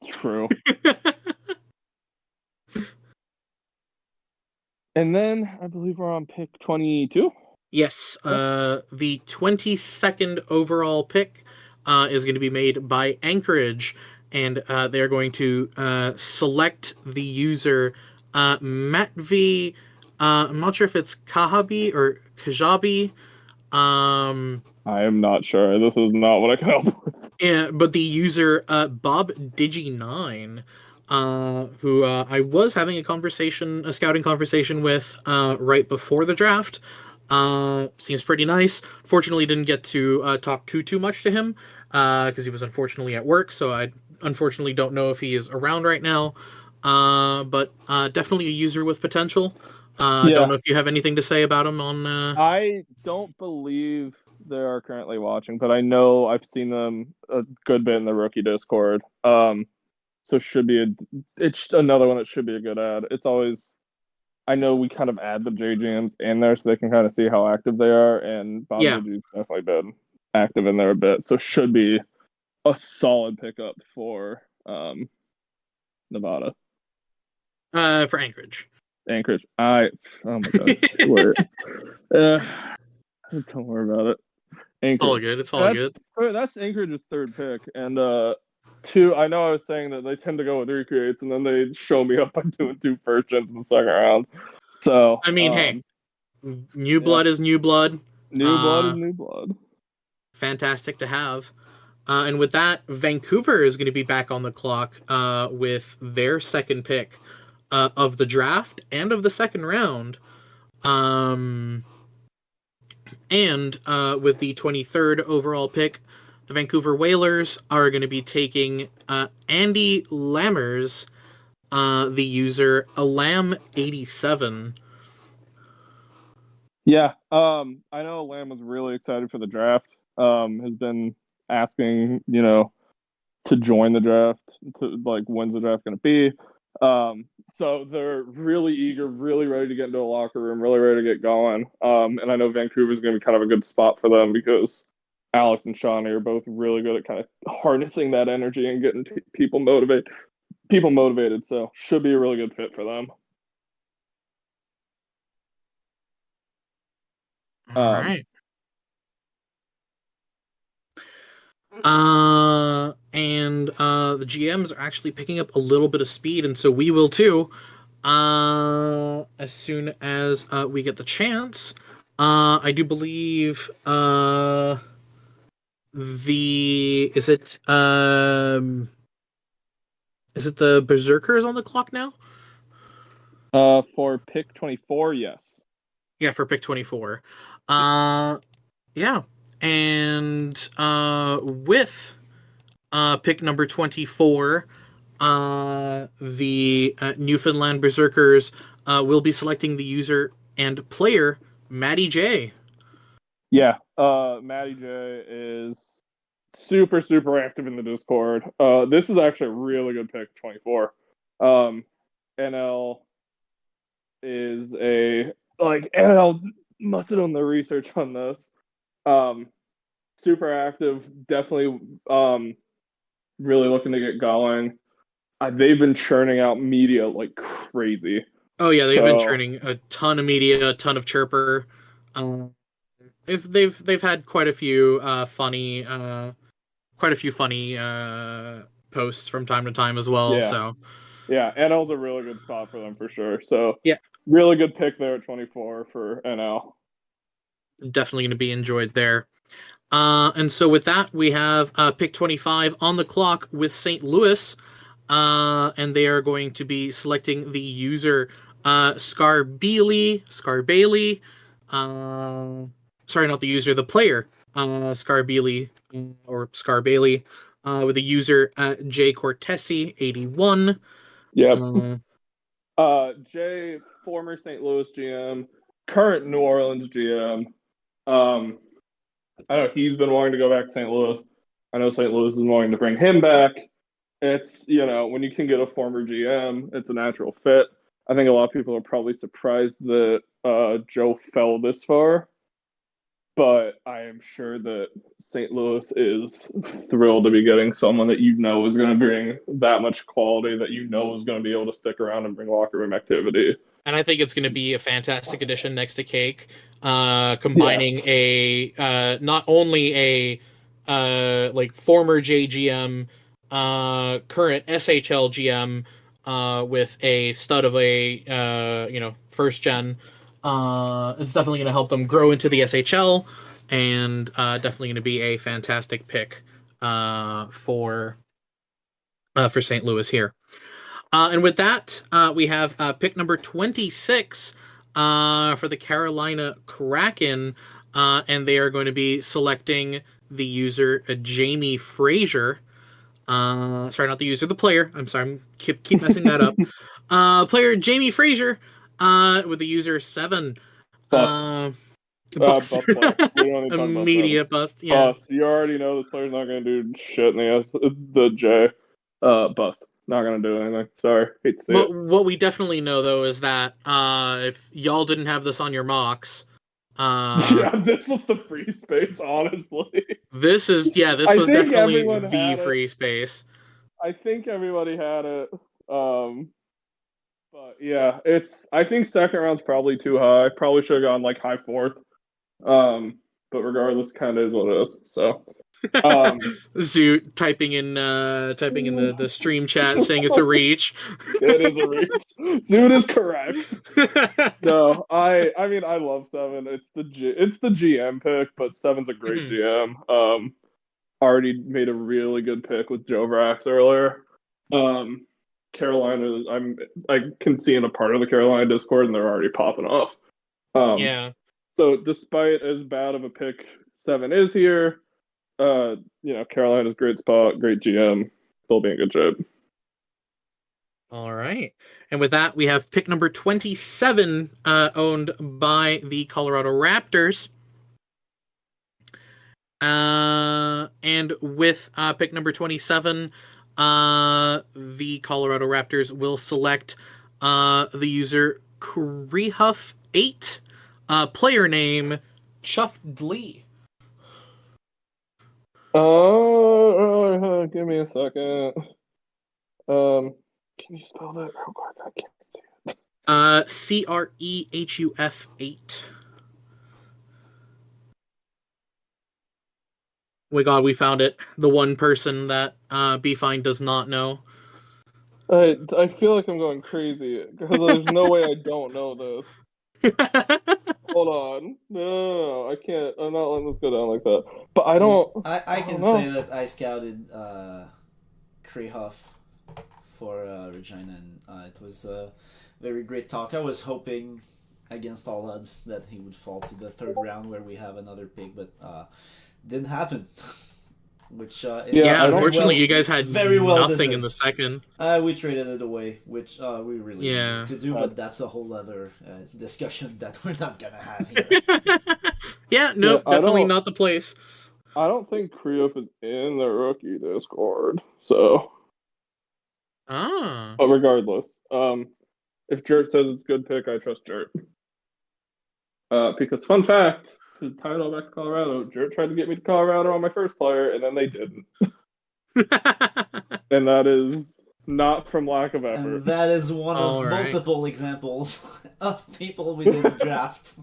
True. And then I believe we're on pick 22. Yes, the 22nd overall pick is going to be made by Anchorage, and they're going to select the user Matvi. I'm not sure if it's Kahabi or Kajabi. I am not sure. This is not what I can help with. Yeah, but the user Bob Digi9. Who I was having a scouting conversation with right before the draft. Seems pretty nice. Fortunately, didn't get to talk too much to him because he was unfortunately at work, so I unfortunately don't know if he is around right now. But definitely a user with potential. I don't know if you have anything to say about him on... I don't believe they are currently watching, but I know I've seen them a good bit in the rookie Discord. So it's another one that should be a good ad. It's always, I know we kind of add the JGMs in there so they can kind of see how active they are, and Bob Digi's definitely been active in there a bit, so should be a solid pickup for Nevada. For Anchorage. Anchorage. Oh my god. Wait. Don't worry about it. Anchorage. All good. It's all good. That's Anchorage's third pick, and two. I know I was saying that they tend to go with recreates, and then they show me up by doing 2 first gens in the second round. So I mean, hey, new blood is new blood. New blood is new blood. Fantastic to have. And with that, Vancouver is going to be back on the clock with their second pick of the draft and of the second round. And with the 23rd overall pick, the Vancouver Whalers are going to be taking Andy Lammers, the user Alam87. Yeah, I know Lamb was really excited for the draft. Has been asking, to join the draft, to when's the draft going to be. So they're really eager, really ready to get into a locker room, really ready to get going. And I know Vancouver's going to be kind of a good spot for them because Alex and Shawnee are both really good at kind of harnessing that energy and getting people motivated. So should be a really good fit for them. All right. And the GMs are actually picking up a little bit of speed, and so we will too. As soon as we get the chance, I do believe is it the Berserkers on the clock now? For pick 24, yes. Yeah, for pick 24. Yeah. And with pick number 24, the Newfoundland Berserkers will be selecting the user and player Matty J. Yeah, Matty J is super, super active in the Discord. This is actually a really good pick, 24. NL is NL must have done the research on this. Super active, definitely really looking to get going. They've been churning out media like crazy. Oh yeah, they've been churning a ton of media, a ton of chirper. They've had quite a few funny posts from time to time as well. Yeah. So yeah, NL's a really good spot for them for sure. So yeah, really good pick there at 24 for NL. Definitely going to be enjoyed there. And so with that, we have pick 25 on the clock with St. Louis, and they are going to be selecting the user Scarbailey. Sorry, not the user, the player Scarbailey or Scarbailey with the user J Cortesi 81. Yeah. Jay, former St. Louis GM, current New Orleans GM. I know he's been wanting to go back to St. Louis. I know St. Louis is wanting to bring him back. It's, when you can get a former GM, it's a natural fit. I think a lot of people are probably surprised that Joe fell this far. But I am sure that St. Louis is thrilled to be getting someone that is going to bring that much quality, that is going to be able to stick around and bring locker room activity. And I think it's going to be a fantastic addition next to Cake, combining a not only a former JGM, current SHL GM, with a stud of a first gen. It's definitely going to help them grow into the SHL, and definitely going to be a fantastic pick for St. Louis here. And with that, we have pick number 26 for the Carolina Kraken, and they are going to be selecting the user Jamie Frazier. Sorry, not the user, the player. I'm sorry, keep messing that up. Player Jamie Frazier with the user 7. Bust. Immediate bust. Yeah. Bust. You already know this player's not going to do shit in the J. Bust. Not going to do anything. Sorry. Hate to see it. What we definitely know, though, is that if y'all didn't have this on your mocks... yeah, this was the free space, honestly. This was definitely the free space. I think everybody had it. But yeah, I think second round's probably too high. Probably should have gone like high fourth. But regardless, kind of is what it is. So, Zoo typing in the stream chat saying it's a reach. It is a reach. Zoot is correct. No, I mean I love 7. It's the GM pick, but 7's a great GM. Already made a really good pick with Joe Vrax earlier. Carolina, I can see in a part of the Carolina Discord, and they're already popping off. Yeah. So despite as bad of a pick 7 is here, Carolina's a great spot, great GM, still being a good shape. All right. And with that, we have pick number 27, owned by the Colorado Raptors. And with pick number 27, the Colorado Raptors will select the user Krehuff8, player name Chuff Dlee. Oh, give me a second. Can you spell that real quick? I can't see it. Crehuf8. Oh my god, we found it. The one person that B-Fine does not know. I feel like I'm going crazy because there's no way I don't know this. Hold on. No, I can't. I'm not letting this go down like that. But I don't. I can say that I scouted Krehuff for Regina, and it was a very great talk. I was hoping against all odds that he would fall to the third round where we have another pick, but didn't happen. Which unfortunately, you guys had very well nothing deserved. in the second. We traded it away, which we really needed to do, but that's a whole other discussion that we're not gonna have here. Definitely not the place. I don't think Krehuff is in the rookie Discord, so. But regardless, if Jert says it's a good pick, I trust Jert. Because fun fact, to tie it all back to Colorado, Jert tried to get me to Colorado on my first player, and then they didn't. And that is not from lack of effort. And that is one of multiple examples of people we didn't draft.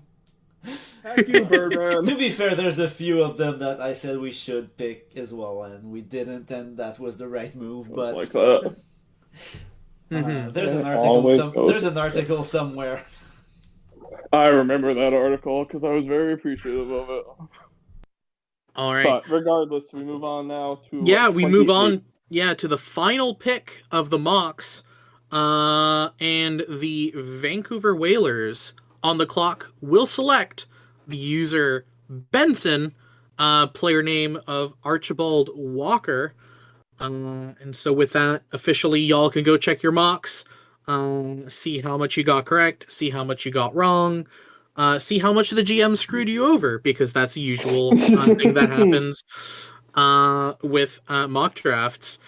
Thank you, Birdman. To be fair, there's a few of them that I said we should pick as well, and we didn't, and that was the right move. But like that. There's an article. There's an article somewhere. I remember that article because I was very appreciative of it. All right. But regardless, we move on now to we move on. Yeah, to the final pick of the mocks, and the Vancouver Whalers on the clock will select the user Benson, player name of Archibald Walker. And so with that, officially, y'all can go check your mocks, see how much you got correct, see how much you got wrong, see how much the GM screwed you over, because that's a usual thing that happens with mock drafts.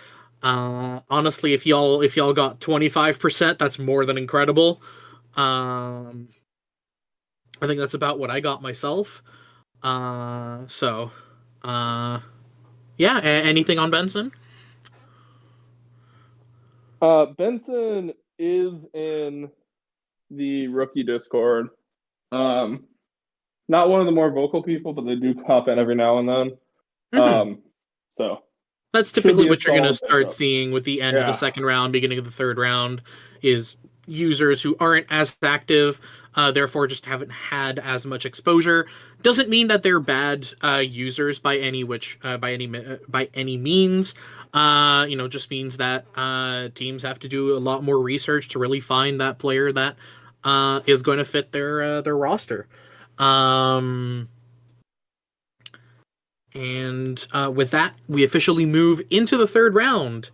Honestly, if y'all got 25%, that's more than incredible. I think that's about what I got myself. Anything on Benson? Benson is in the rookie Discord. Not one of the more vocal people, but they do pop in every now and then. So that's typically what you're going to start seeing with the end of the second round, beginning of the third round, is users who aren't as active, therefore just haven't had as much exposure. Doesn't mean that they're bad users by any means. Just means that teams have to do a lot more research to really find that player that is going to fit their roster. And with that, we officially move into the third round,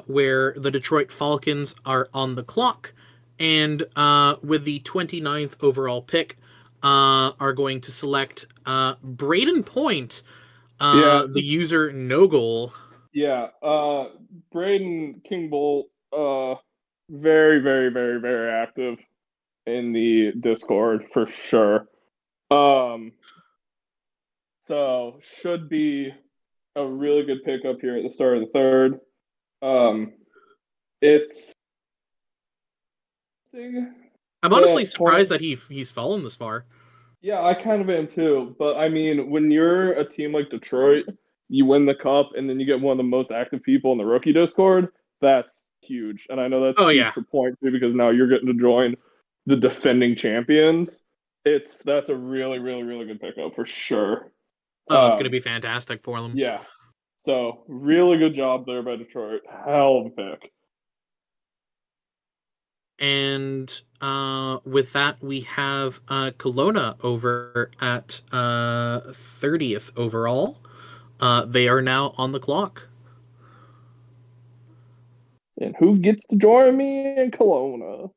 where the Detroit Falcons are on the clock, and with the 29th overall pick, are going to select Braden Point, the user No Goal. Yeah, Braden King Bolt, very, very, very, very active in the Discord for sure. So should be a really good pickup here at the start of the third. It's interesting. I'm honestly that surprised that he's fallen this far. Yeah, I kind of am too. But I mean, when you're a team like Detroit, you win the cup and then you get one of the most active people in the rookie Discord. That's huge. And I know that's Oh, huge yeah. for point too, because now you're getting to join the defending champions. That's a really, really, really good pickup for sure. Oh, it's going to be fantastic for them. Yeah. So really good job there by Detroit. Hell of a pick. And with that, we have Kelowna over at 30th overall. They are now on the clock. And who gets to join me in Kelowna?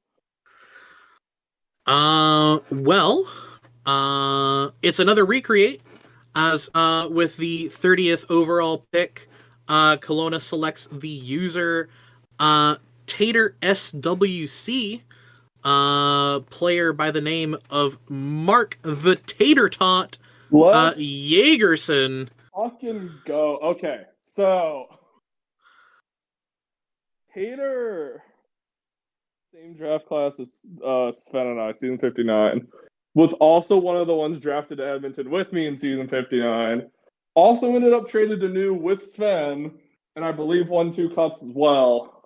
It's another recreate, as with the 30th overall pick, Kelowna selects the user Tater SWC, player by the name of Mark the Tater Tot Jagerson. Fucking go. Okay, so Tater, same draft class as Sven and I, season 59, was also one of the ones drafted to Edmonton with me in season 59. Also ended up traded to New with Sven, and I believe won 2 cups as well.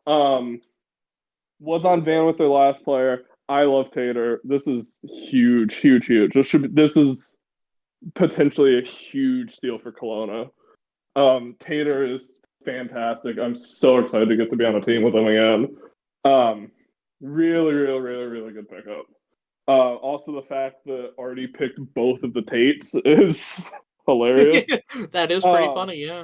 Was on van with their last player. I love Tater. This is huge, huge, huge. This is potentially a huge steal for Kelowna. Tater is fantastic. I'm so excited to get to be on a team with him again. Really, really, really, really good pickup. Also, the fact that Artie picked both of the Tates is hilarious. That is pretty funny, yeah.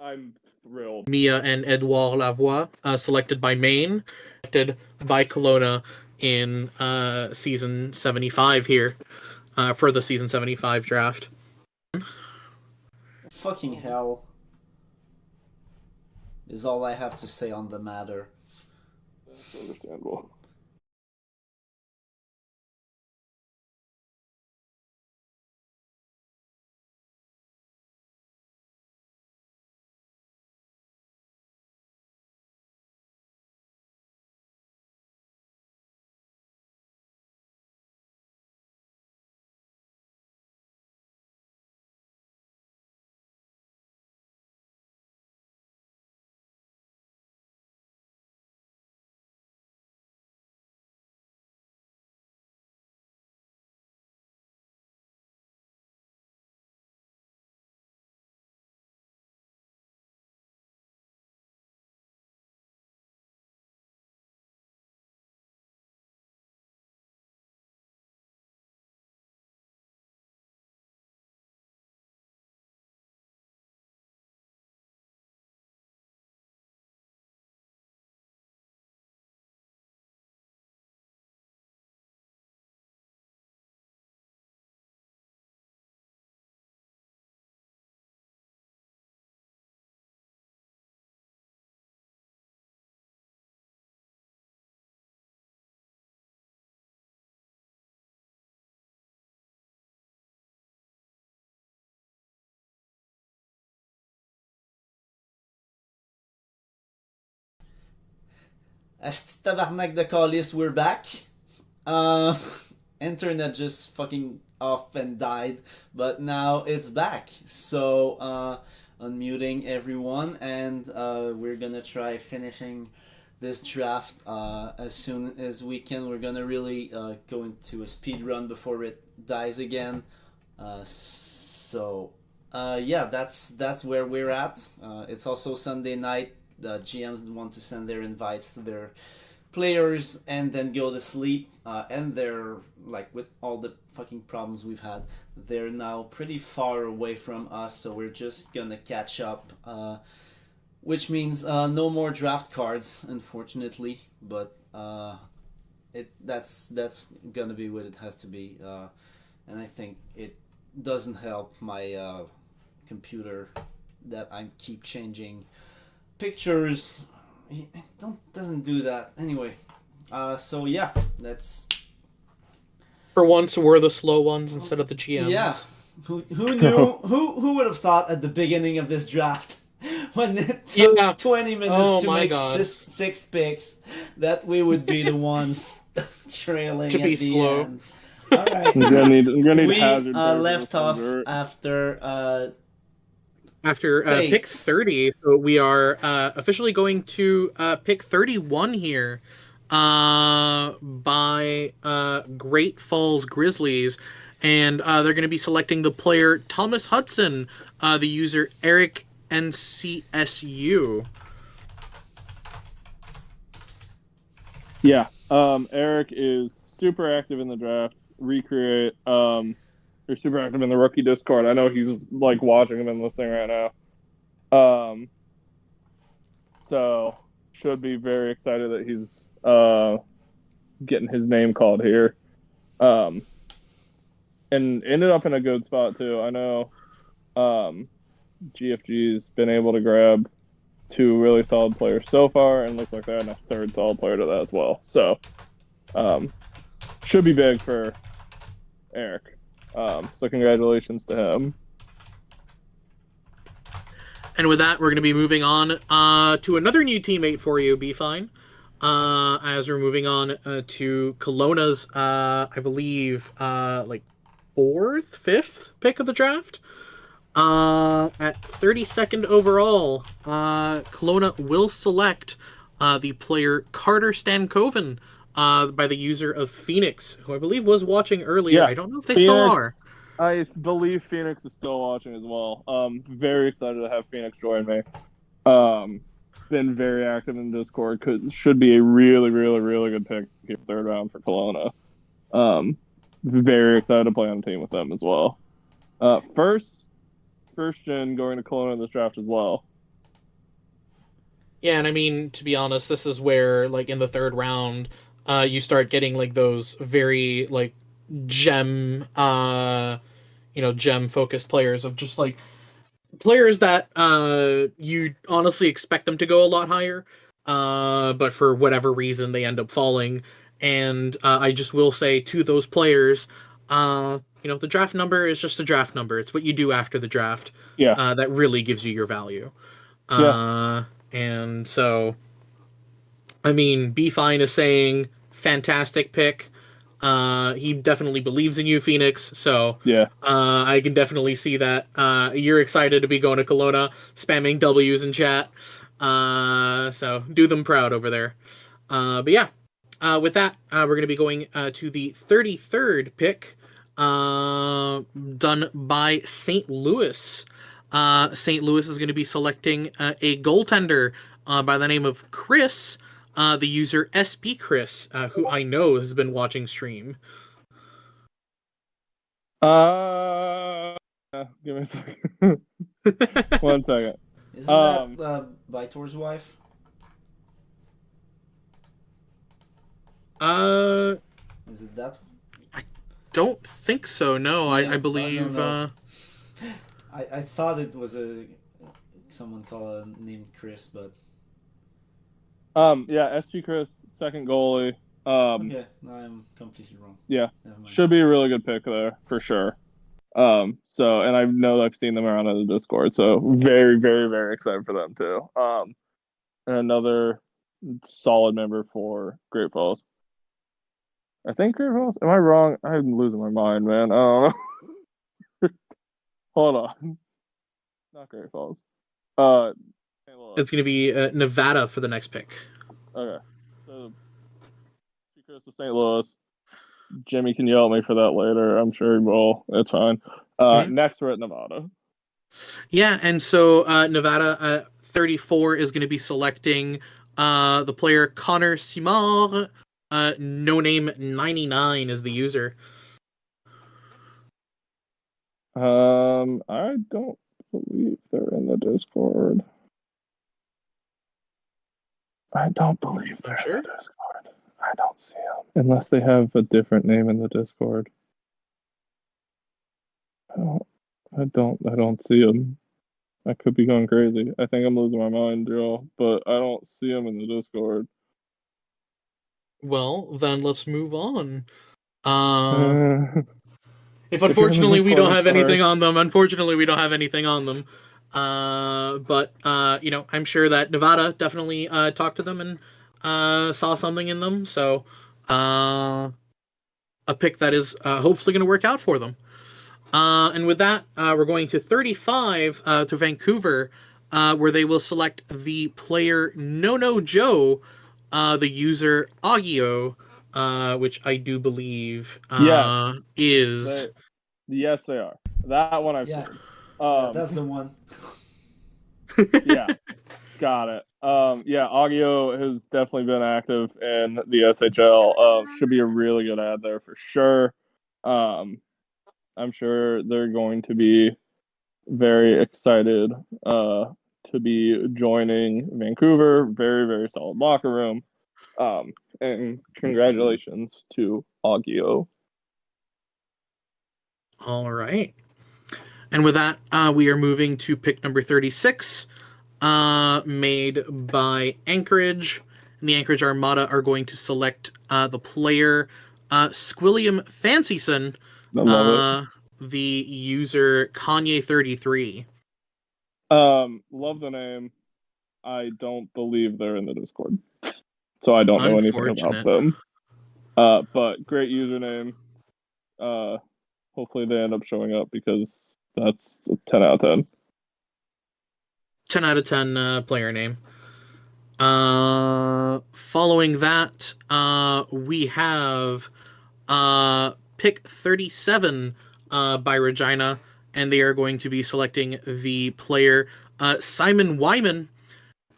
I'm thrilled. Mia and Edouard Lavoie, selected by Maine, selected by Kelowna in season 75 here, for the season 75 draft. Fucking hell is all I have to say on the matter. That's understandable. Asti tabarnak de calice, we're back. Internet just fucking off and died, but now it's back. So, unmuting everyone, and we're gonna try finishing this draft as soon as we can. We're gonna really go into a speed run before it dies again. Yeah, that's where we're at. It's also Sunday night. The GMs want to send their invites to their players and then go to sleep. And they're, like, with all the fucking problems we've had, they're now pretty far away from us, so we're just gonna catch up. Which means no more draft cards, unfortunately, but that's gonna be what it has to be. And I think it doesn't help my computer that I keep changing pictures. It doesn't do that anyway. So yeah, that's for once we're the slow ones instead of the GMs. Yeah, who knew? who would have thought at the beginning of this draft when it took 20 minutes Oh to my make God. six picks, that we would be the ones trailing To be at the slow. end. All right. I'm gonna need We hazard left off after take. pick 30. So we are officially going to pick 31 here by Great Falls Grizzlies. And they're going to be selecting the player Thomas Hudson, the user Eric NCSU. Yeah. Eric is super active in the draft. Recreate. You're super active in the rookie Discord. I know he's like watching him and listening right now. So should be very excited that he's getting his name called here. And ended up in a good spot too. I know GFG's been able to grab 2 really solid players so far, and looks like they're adding a 3rd solid player to that as well. So should be big for Eric. So congratulations to him. And with that, we're going to be moving on to another new teammate for you, Be Fine. As we're moving on to Kelowna's, I believe, like 4th, 5th pick of the draft. At 32nd overall, Kelowna will select the player Carter Stankoven by the user of Phoenix, who I believe was watching earlier. Yeah, I don't know if they still are. I believe Phoenix is still watching as well. Very excited to have Phoenix join me. Been very active in Discord. Should be a really, really, really good pick here 3rd round for Kelowna. Very excited to play on a team with them as well. First gen going to Kelowna in this draft as well. Yeah, and I mean, to be honest, this is where, like, in the 3rd round, you start getting, like, those very, like, gem-focused players of just, like, players that you honestly expect them to go a lot higher, but for whatever reason, they end up falling. And I just will say to those players, the draft number is just a draft number. It's what you do after the draft that really gives you your value. And so, I mean, Be Fine is saying, fantastic pick. He definitely believes in you, Phoenix. So I can definitely see that. You're excited to be going to Kelowna, spamming W's in chat. So do them proud over there. But yeah, with that, we're going to be going to the 33rd pick, done by St. Louis. St. Louis is going to be selecting a goaltender by the name of Chris, the user SP Chris, who I know has been watching stream. Give me a second. 1 second. Isn't that Vitor's wife? Is it that? I don't think so. No, yeah, I believe. No. I thought it was someone named Chris, but. SP Chris, 2nd goalie. Okay, no, I'm completely wrong. Yeah, should be a really good pick there for sure. And I know I've seen them around in the Discord, so very, very, very excited for them too. And another solid member for Great Falls. I think Great Falls. Am I wrong? I'm losing my mind, man. Hold on. Not Great Falls. It's going to be Nevada for the next pick. Okay. So, Chris to St. Louis. Jimmy can yell at me for that later. I'm sure he will. It's fine. Next, we're at Nevada. Yeah, and so Nevada 34 is going to be selecting the player Connor Simard. No name 99 is the user. I don't believe they're in the Discord. I don't believe they're in the Discord. I don't see them. Unless they have a different name in the Discord. I don't see them. I could be going crazy. I think I'm losing my mind, Joe, but I don't see them in the Discord. Well, then let's move on. If unfortunately we don't have anything on them, But I'm sure that Nevada definitely talked to them and saw something in them. So a pick that is hopefully going to work out for them. And with that, we're going to 35 to Vancouver, where they will select the player No Joe, the user Agio, which I do believe Yes. is. Yes, they are. That one I've Yeah. seen. That's the one. Yeah, got it. Agio has definitely been active in the SHL. Should be a really good ad there for sure. I'm sure they're going to be very excited to be joining Vancouver. Very, very solid locker room. And congratulations to Agio. All right. And with that, we are moving to pick number 36, made by Anchorage. And the Anchorage Armada are going to select the player Squilliam Fancyson, I love the user Kanye33. Love the name. I don't believe they're in the Discord, so I don't know anything about them. But great username. Hopefully they end up showing up because that's a 10 out of 10. 10 out of 10 player name. Following that, we have pick 37 by Regina, and they are going to be selecting the player Simon Wyman,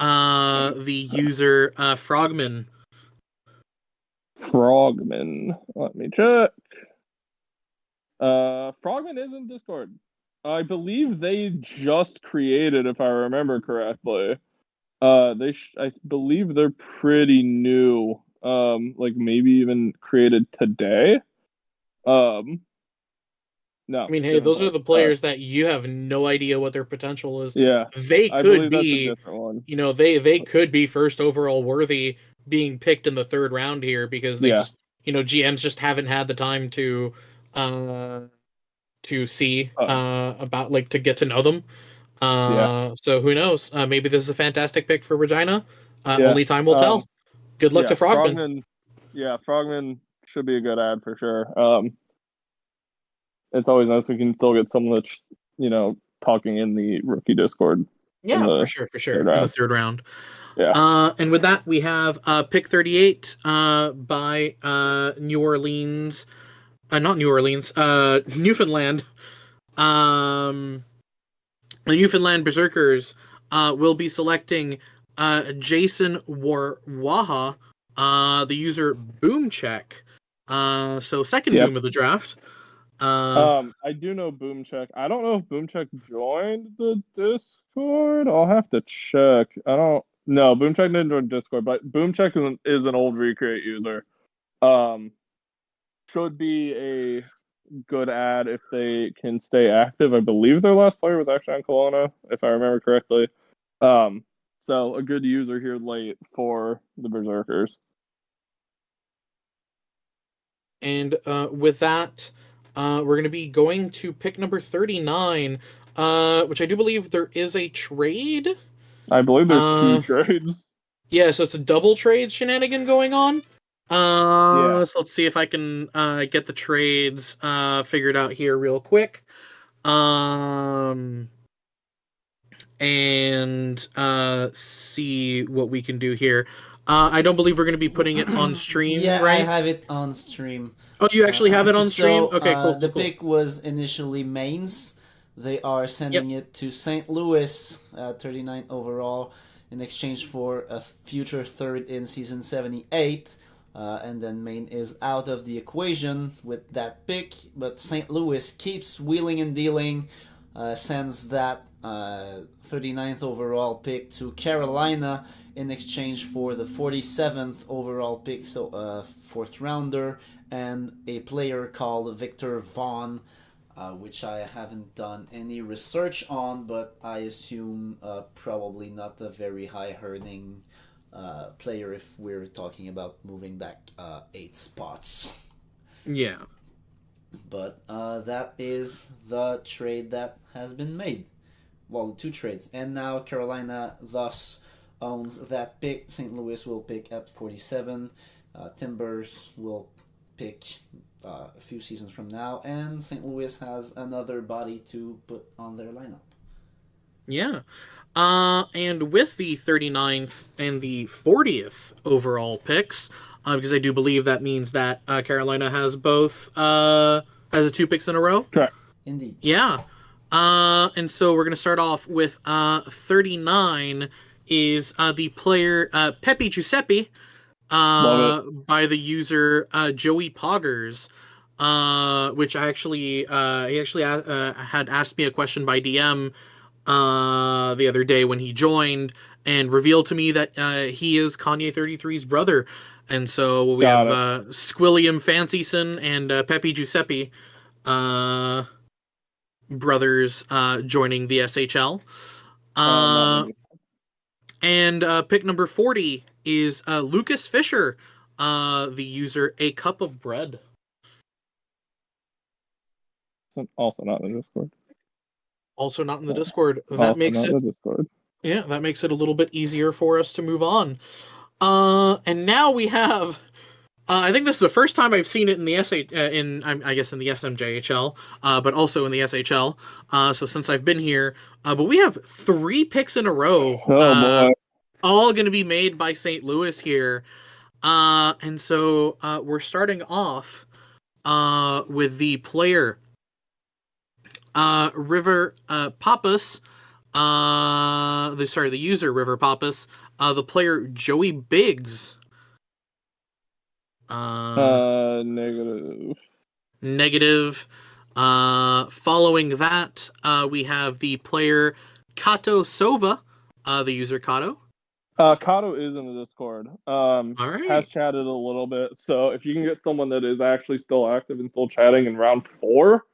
the user Frogman. Frogman. Let me check. Frogman is in Discord. I believe they just created, if I remember correctly. I believe they're pretty new. Like maybe even created today. No. I mean, hey, those are the players that you have no idea what their potential is. Yeah. They could be, that's a different one. They could be first overall worthy being picked in the third round here because they just, GMs just haven't had the time to see about to get to know them. So who knows? Maybe this is a fantastic pick for Regina. Only time will tell. Good luck to Frogman. Frogman should be a good ad for sure. It's always nice we can still get someone that's talking in the rookie Discord. Yeah, for sure. In the third round. Yeah. And with that, we have pick 38 by New Orleans. Not New Orleans. Newfoundland. The Newfoundland Berserkers will be selecting Jason Warwaha, the user Boomcheck. So second boom of the draft. I do know Boomcheck. I don't know if Boomcheck joined the Discord. I'll have to check. No, Boomcheck didn't join Discord, but Boomcheck is an old Recreate user. Should be a good ad if they can stay active. I believe their last player was actually on Kelowna, if I remember correctly. So a good user here late for the Berserkers. And with that, we're going to be going to pick number 39, which I do believe there is a trade. I believe there's 2 trades. Yeah, so it's a double trade shenanigan going on. So let's see if I can get the trades figured out here real quick. And see what we can do here. I don't believe we're going to be putting it on stream, yeah, right? I have it on stream. Oh, you actually have it on stream? Okay, cool. The pick was initially Maine's. They are sending it to St. Louis, 39 overall, in exchange for a future third in season 78. And then Maine is out of the equation with that pick, but St. Louis keeps wheeling and dealing, sends that 39th overall pick to Carolina in exchange for the 47th overall pick, so a 4th rounder, and a player called Victor Vaughn, which I haven't done any research on, but I assume probably not a very high earning player if we're talking about moving back 8 spots. Yeah. But that is the trade that has been made. well, 2 trades, and now Carolina thus owns that pick. St. Louis will pick at 47. Timbers will pick a few seasons from now, and St. Louis has another body to put on their lineup. Yeah. And with the 39th and the 40th overall picks, because I do believe that means that Carolina has both has the 2 picks in a row. Correct. Indeed. Yeah. And so we're gonna start off with 39 is the player Pepe Giuseppe by the user Joey Poggers. Which I actually he actually had asked me a question by DM the other day when he joined and revealed to me that he is Kanye 33's brother. And so we have Squilliam Fancyson and Pepe Giuseppe brothers joining the SHL. And pick number 40 is Lucas Fisher, the user A Cup of Bread. Also not in the Discord. Also not in the Discord. That makes it. Discord. Yeah, that makes it a little bit easier for us to move on. And now we have. I think this is the first time I've seen it in the I guess in the SMJHL, but also in the SHL. So since I've been here, but we have 3 picks in a row. Oh boy! All going to be made by St. Louis here, and so we're starting off with the player River Pappas. The user River Pappas. The player Joey Biggs. Negative. Negative. Following that, we have the player Kato Sova, the user Kato. Kato is in the Discord. All right. Has chatted a little bit. So if you can get someone that is actually still active and still chatting in round 4,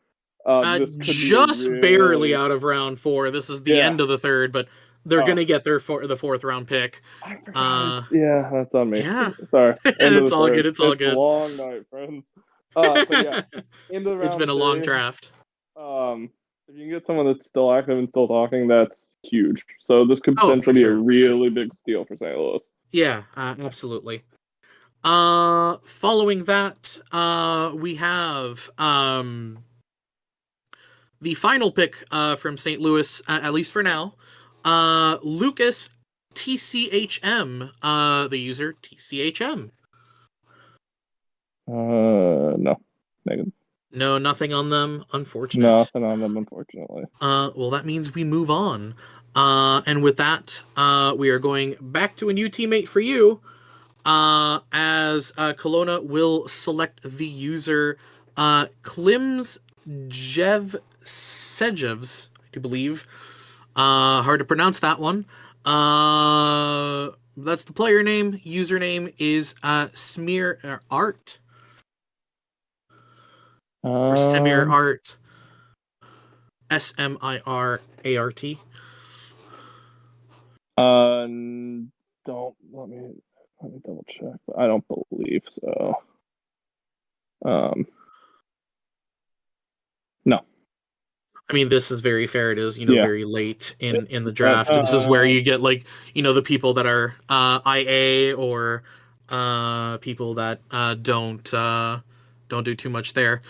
this could just be barely out of round 4. This is the end of the 3rd, but they're gonna get the 4th round pick. I forgot. Yeah, that's on me. Yeah, sorry. And it's all good. It's all good. A long night, friends. But yeah, into round it's been a long draft. If you can get someone that's still active and still talking, that's huge. So this could potentially be a really big steal for St. Louis. Yeah, absolutely. Following that, we have the final pick from St. Louis, at least for now. Lucas TCHM, the user TCHM. No. Negative. No, nothing on them, unfortunately. Nothing on them, unfortunately. Well, that means we move on. And with that, we are going back to a new teammate for you, as Kelowna will select the user Klims Jev Sejevs, I do believe. Hard to pronounce that one. That's the player name. Username is Smear Art. Or Semir Art. SMIRART. Don't let me double check, but I don't believe so. No. I mean, this is very fair. It is, very late in the draft. This is where you get the people that are IA or people that don't do too much there.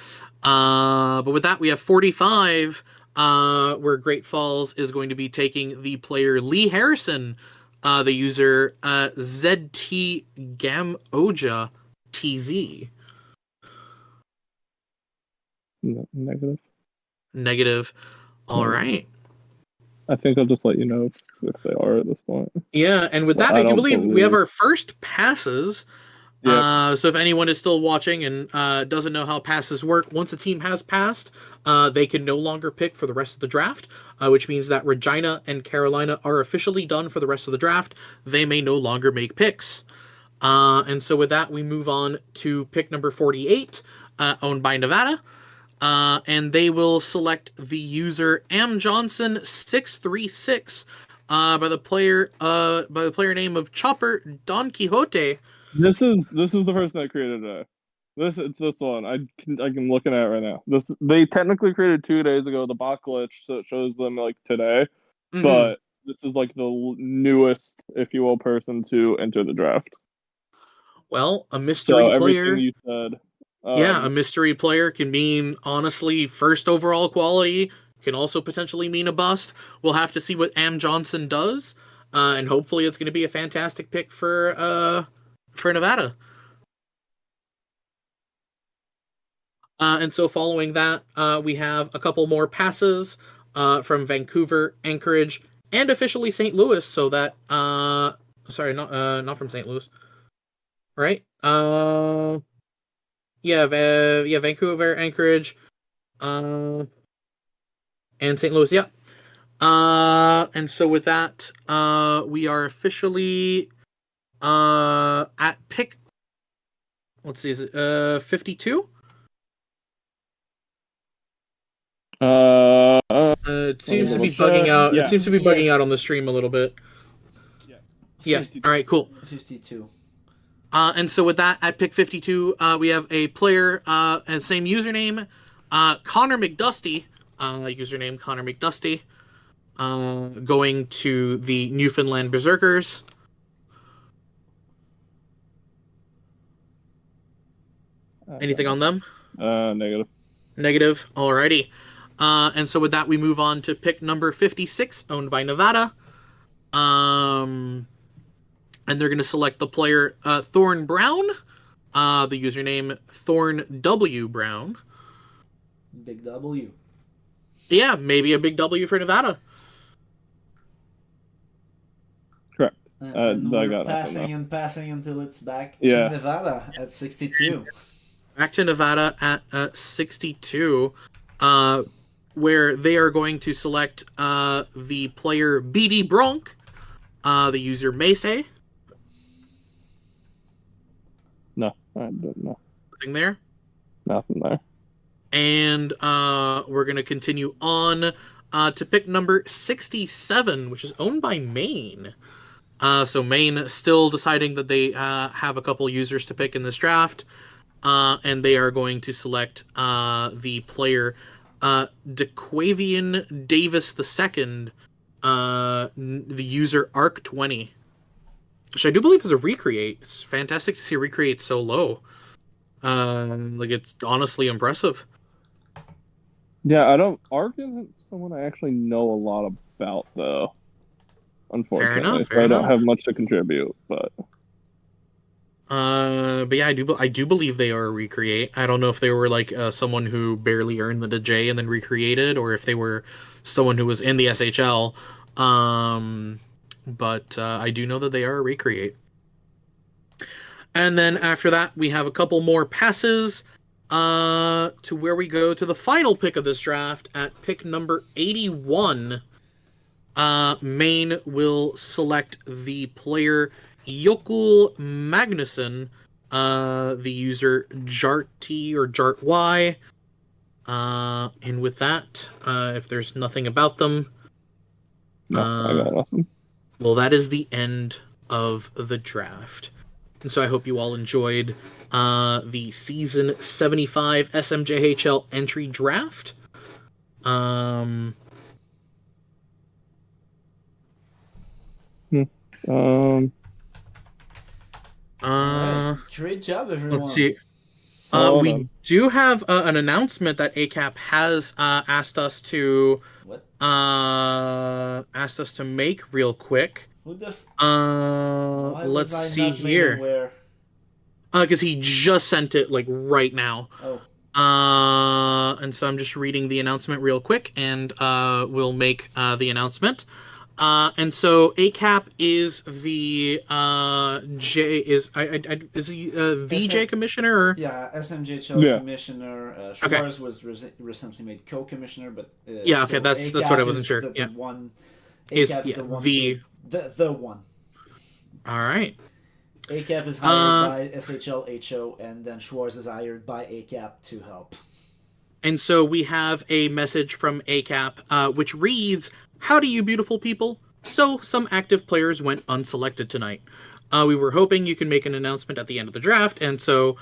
But with that, we have 45, where Great Falls is going to be taking the player Lee Harrison, the user ZT Gamoja TZ. Negative. All right. I think I'll just let you know if they are at this point. Yeah, and with that, I do believe we have our first passes. Yep. So if anyone is still watching and doesn't know how passes work, once a team has passed, they can no longer pick for the rest of the draft, which means that Regina and Carolina are officially done for the rest of the draft. They may no longer make picks. And so with that, we move on to pick number 48, owned by Nevada. And they will select the user amjohnson636 by the player name of Chopper Don Quixote. This is the person that created it. It's this one. I'm looking at it right now. They technically created 2 days ago the bot glitch, so it shows them today. but this is like the newest, if you will, person to enter the draft. Well, a mystery So player. everything you said. Yeah, a mystery player can mean, honestly, first overall quality, can also potentially mean a bust. We'll have to see what Am Johnson does, and hopefully it's going to be a fantastic pick for Nevada. And so following that, we have a couple more passes from Vancouver, Anchorage, and officially St. Louis, so that... sorry, not from St. Louis. Right? Vancouver, Anchorage, and St. Louis, yeah. And so with that, we are officially at pick, let's see, is it 52? It seems to be bugging out. Yeah. It seems to be bugging out on the stream a little bit. Yes. Yeah. 52. All right, cool. 52. And so with that, at pick 52, we have a player, and same username, Connor McDusty, username Connor McDusty, going to the Newfoundland Berserkers. Anything on them? Negative. Negative. Alrighty. And so with that, we move on to pick number 56, owned by Nevada. And they're going to select the player Thorn Brown, the username Thorn W Brown. Big W. Yeah, maybe a big W for Nevada. Correct. And I we're got passing and passing until it's back to Yeah. Nevada at 62. Back to Nevada at 62, where they are going to select the player BD Bronk, the user Mace. No, I don't know. Nothing there. Nothing there. And we're going to continue on to pick number 67, which is owned by Maine. So Maine still deciding that they have a couple users to pick in this draft. And they are going to select the player DeQuavian Davis II, the user Arc20. Which I do believe is a recreate. It's fantastic to see a recreate so low. It's honestly impressive. Yeah, Ark isn't someone I actually know a lot about, though. Unfortunately, Fair I enough. don't have much to contribute, but yeah, I do believe they are a recreate. I don't know if they were like someone who barely earned the J and then recreated, or if they were someone who was in the SHL. But I do know that they are a recreate. And then after that, we have a couple more passes to where we go to the final pick of this draft at pick number 81. Maine will select the player Jokul Magnusson, the user JartT or JartY. And with that, if there's nothing about them, no, I got nothing. well, that is the end of the draft. And so I hope you all enjoyed the season 75 SMJHL entry draft. Great job, everyone. Let's see. We do have an announcement that ACAP has asked us to make real quick. Who the let's see here. Because he just sent it like right now. Oh. And so I'm just reading the announcement real quick, and we'll make the announcement. And so ACAP is the is he VJ commissioner? Or? Yeah, SMJHL commissioner. Schwarz was recently made co-commissioner, but yeah, okay, that's what I wasn't sure. The one is the one. The one. All right. ACAP is hired by SHL and then Schwarz is hired by ACAP to help. And so we have a message from ACAP, which reads, "Howdy, you beautiful people. So, some active players went unselected tonight. We were hoping you can make an announcement at the end of the draft, and so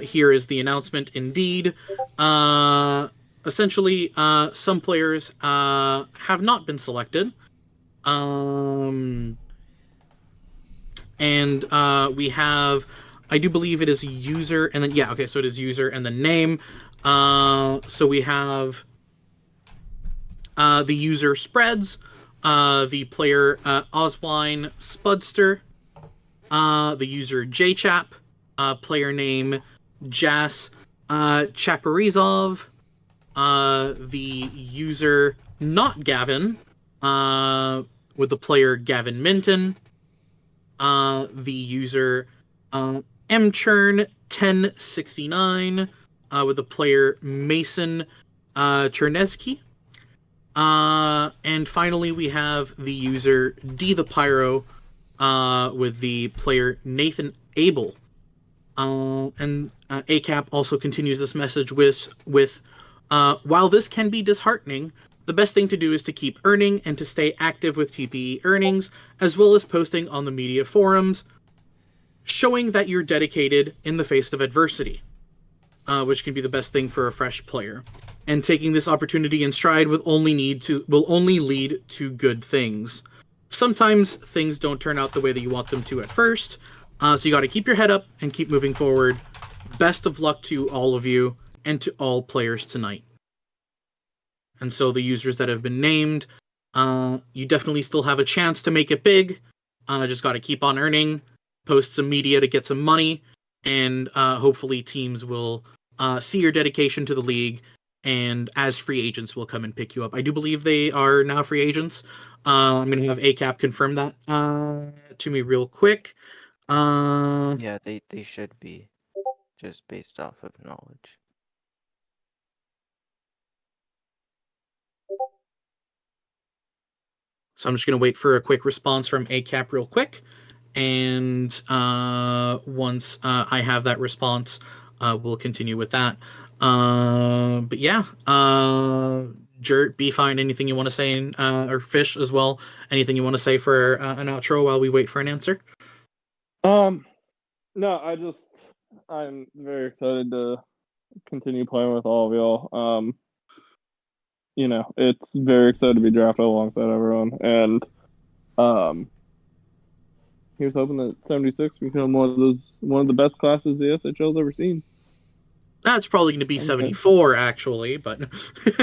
here is the announcement indeed. Essentially, some players have not been selected. And we have, I do believe it is user, and then, yeah, okay, so it is user and then name. So we have the user Spreads, the player Oswine Spudster, the user JChap, player name Jas Chaparizov, the user Not Gavin, with the player Gavin Minton, the user mchurn1069, with the player Mason Chernesky. And finally, we have the user D the Pyro, with the player Nathan Abel. And ACAP also continues this message with while this can be disheartening, the best thing to do is to keep earning and to stay active with GPE earnings, as well as posting on the media forums, showing that you're dedicated in the face of adversity, which can be the best thing for a fresh player. And taking this opportunity in stride will only lead to good things. Sometimes things don't turn out the way that you want them to at first, so you got to keep your head up and keep moving forward. Best of luck to all of you and to all players tonight. And so the users that have been named, you definitely still have a chance to make it big. Just got to keep on earning, post some media to get some money, and hopefully teams will see your dedication to the league, and as free agents will come and pick you up. I do believe they are now free agents. I'm going to have ACAP confirm that to me real quick. Yeah, they should be, just based off of knowledge. So I'm just going to wait for a quick response from ACAP real quick. And once I have that response, we'll continue with that. But yeah, Jert, Be Fine, anything you want to say, or Fish as well, anything you want to say for an outro while we wait for an answer? No, I'm very excited to continue playing with all of y'all. It's very excited to be drafted alongside everyone, and here's hoping that 76 become one of the best classes the SHL's ever seen. That's probably going to be 74, actually, but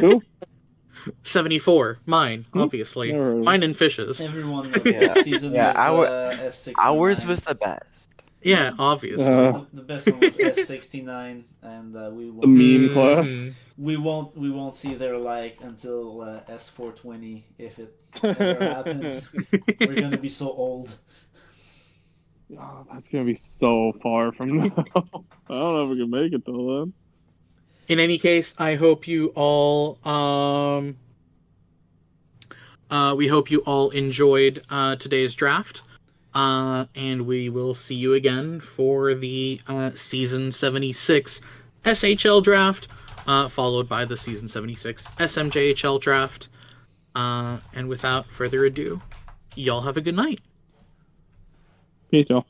Who? 74, mine, obviously. Mine and Fish's. Everyone knows this season was S69. Ours was the best. Yeah, obviously. The best one was S69, and we won't. The meme class. We won't see their like until S420 if it ever happens. We're gonna be so old. Oh, that's gonna be so far from now. I don't know if we can make it till then. In any case, I hope you all we hope you all enjoyed today's draft. And we will see you again for the Season 76 SHL Draft, followed by the Season 76 SMJHL Draft. And without further ado, y'all have a good night. Peace, y'all.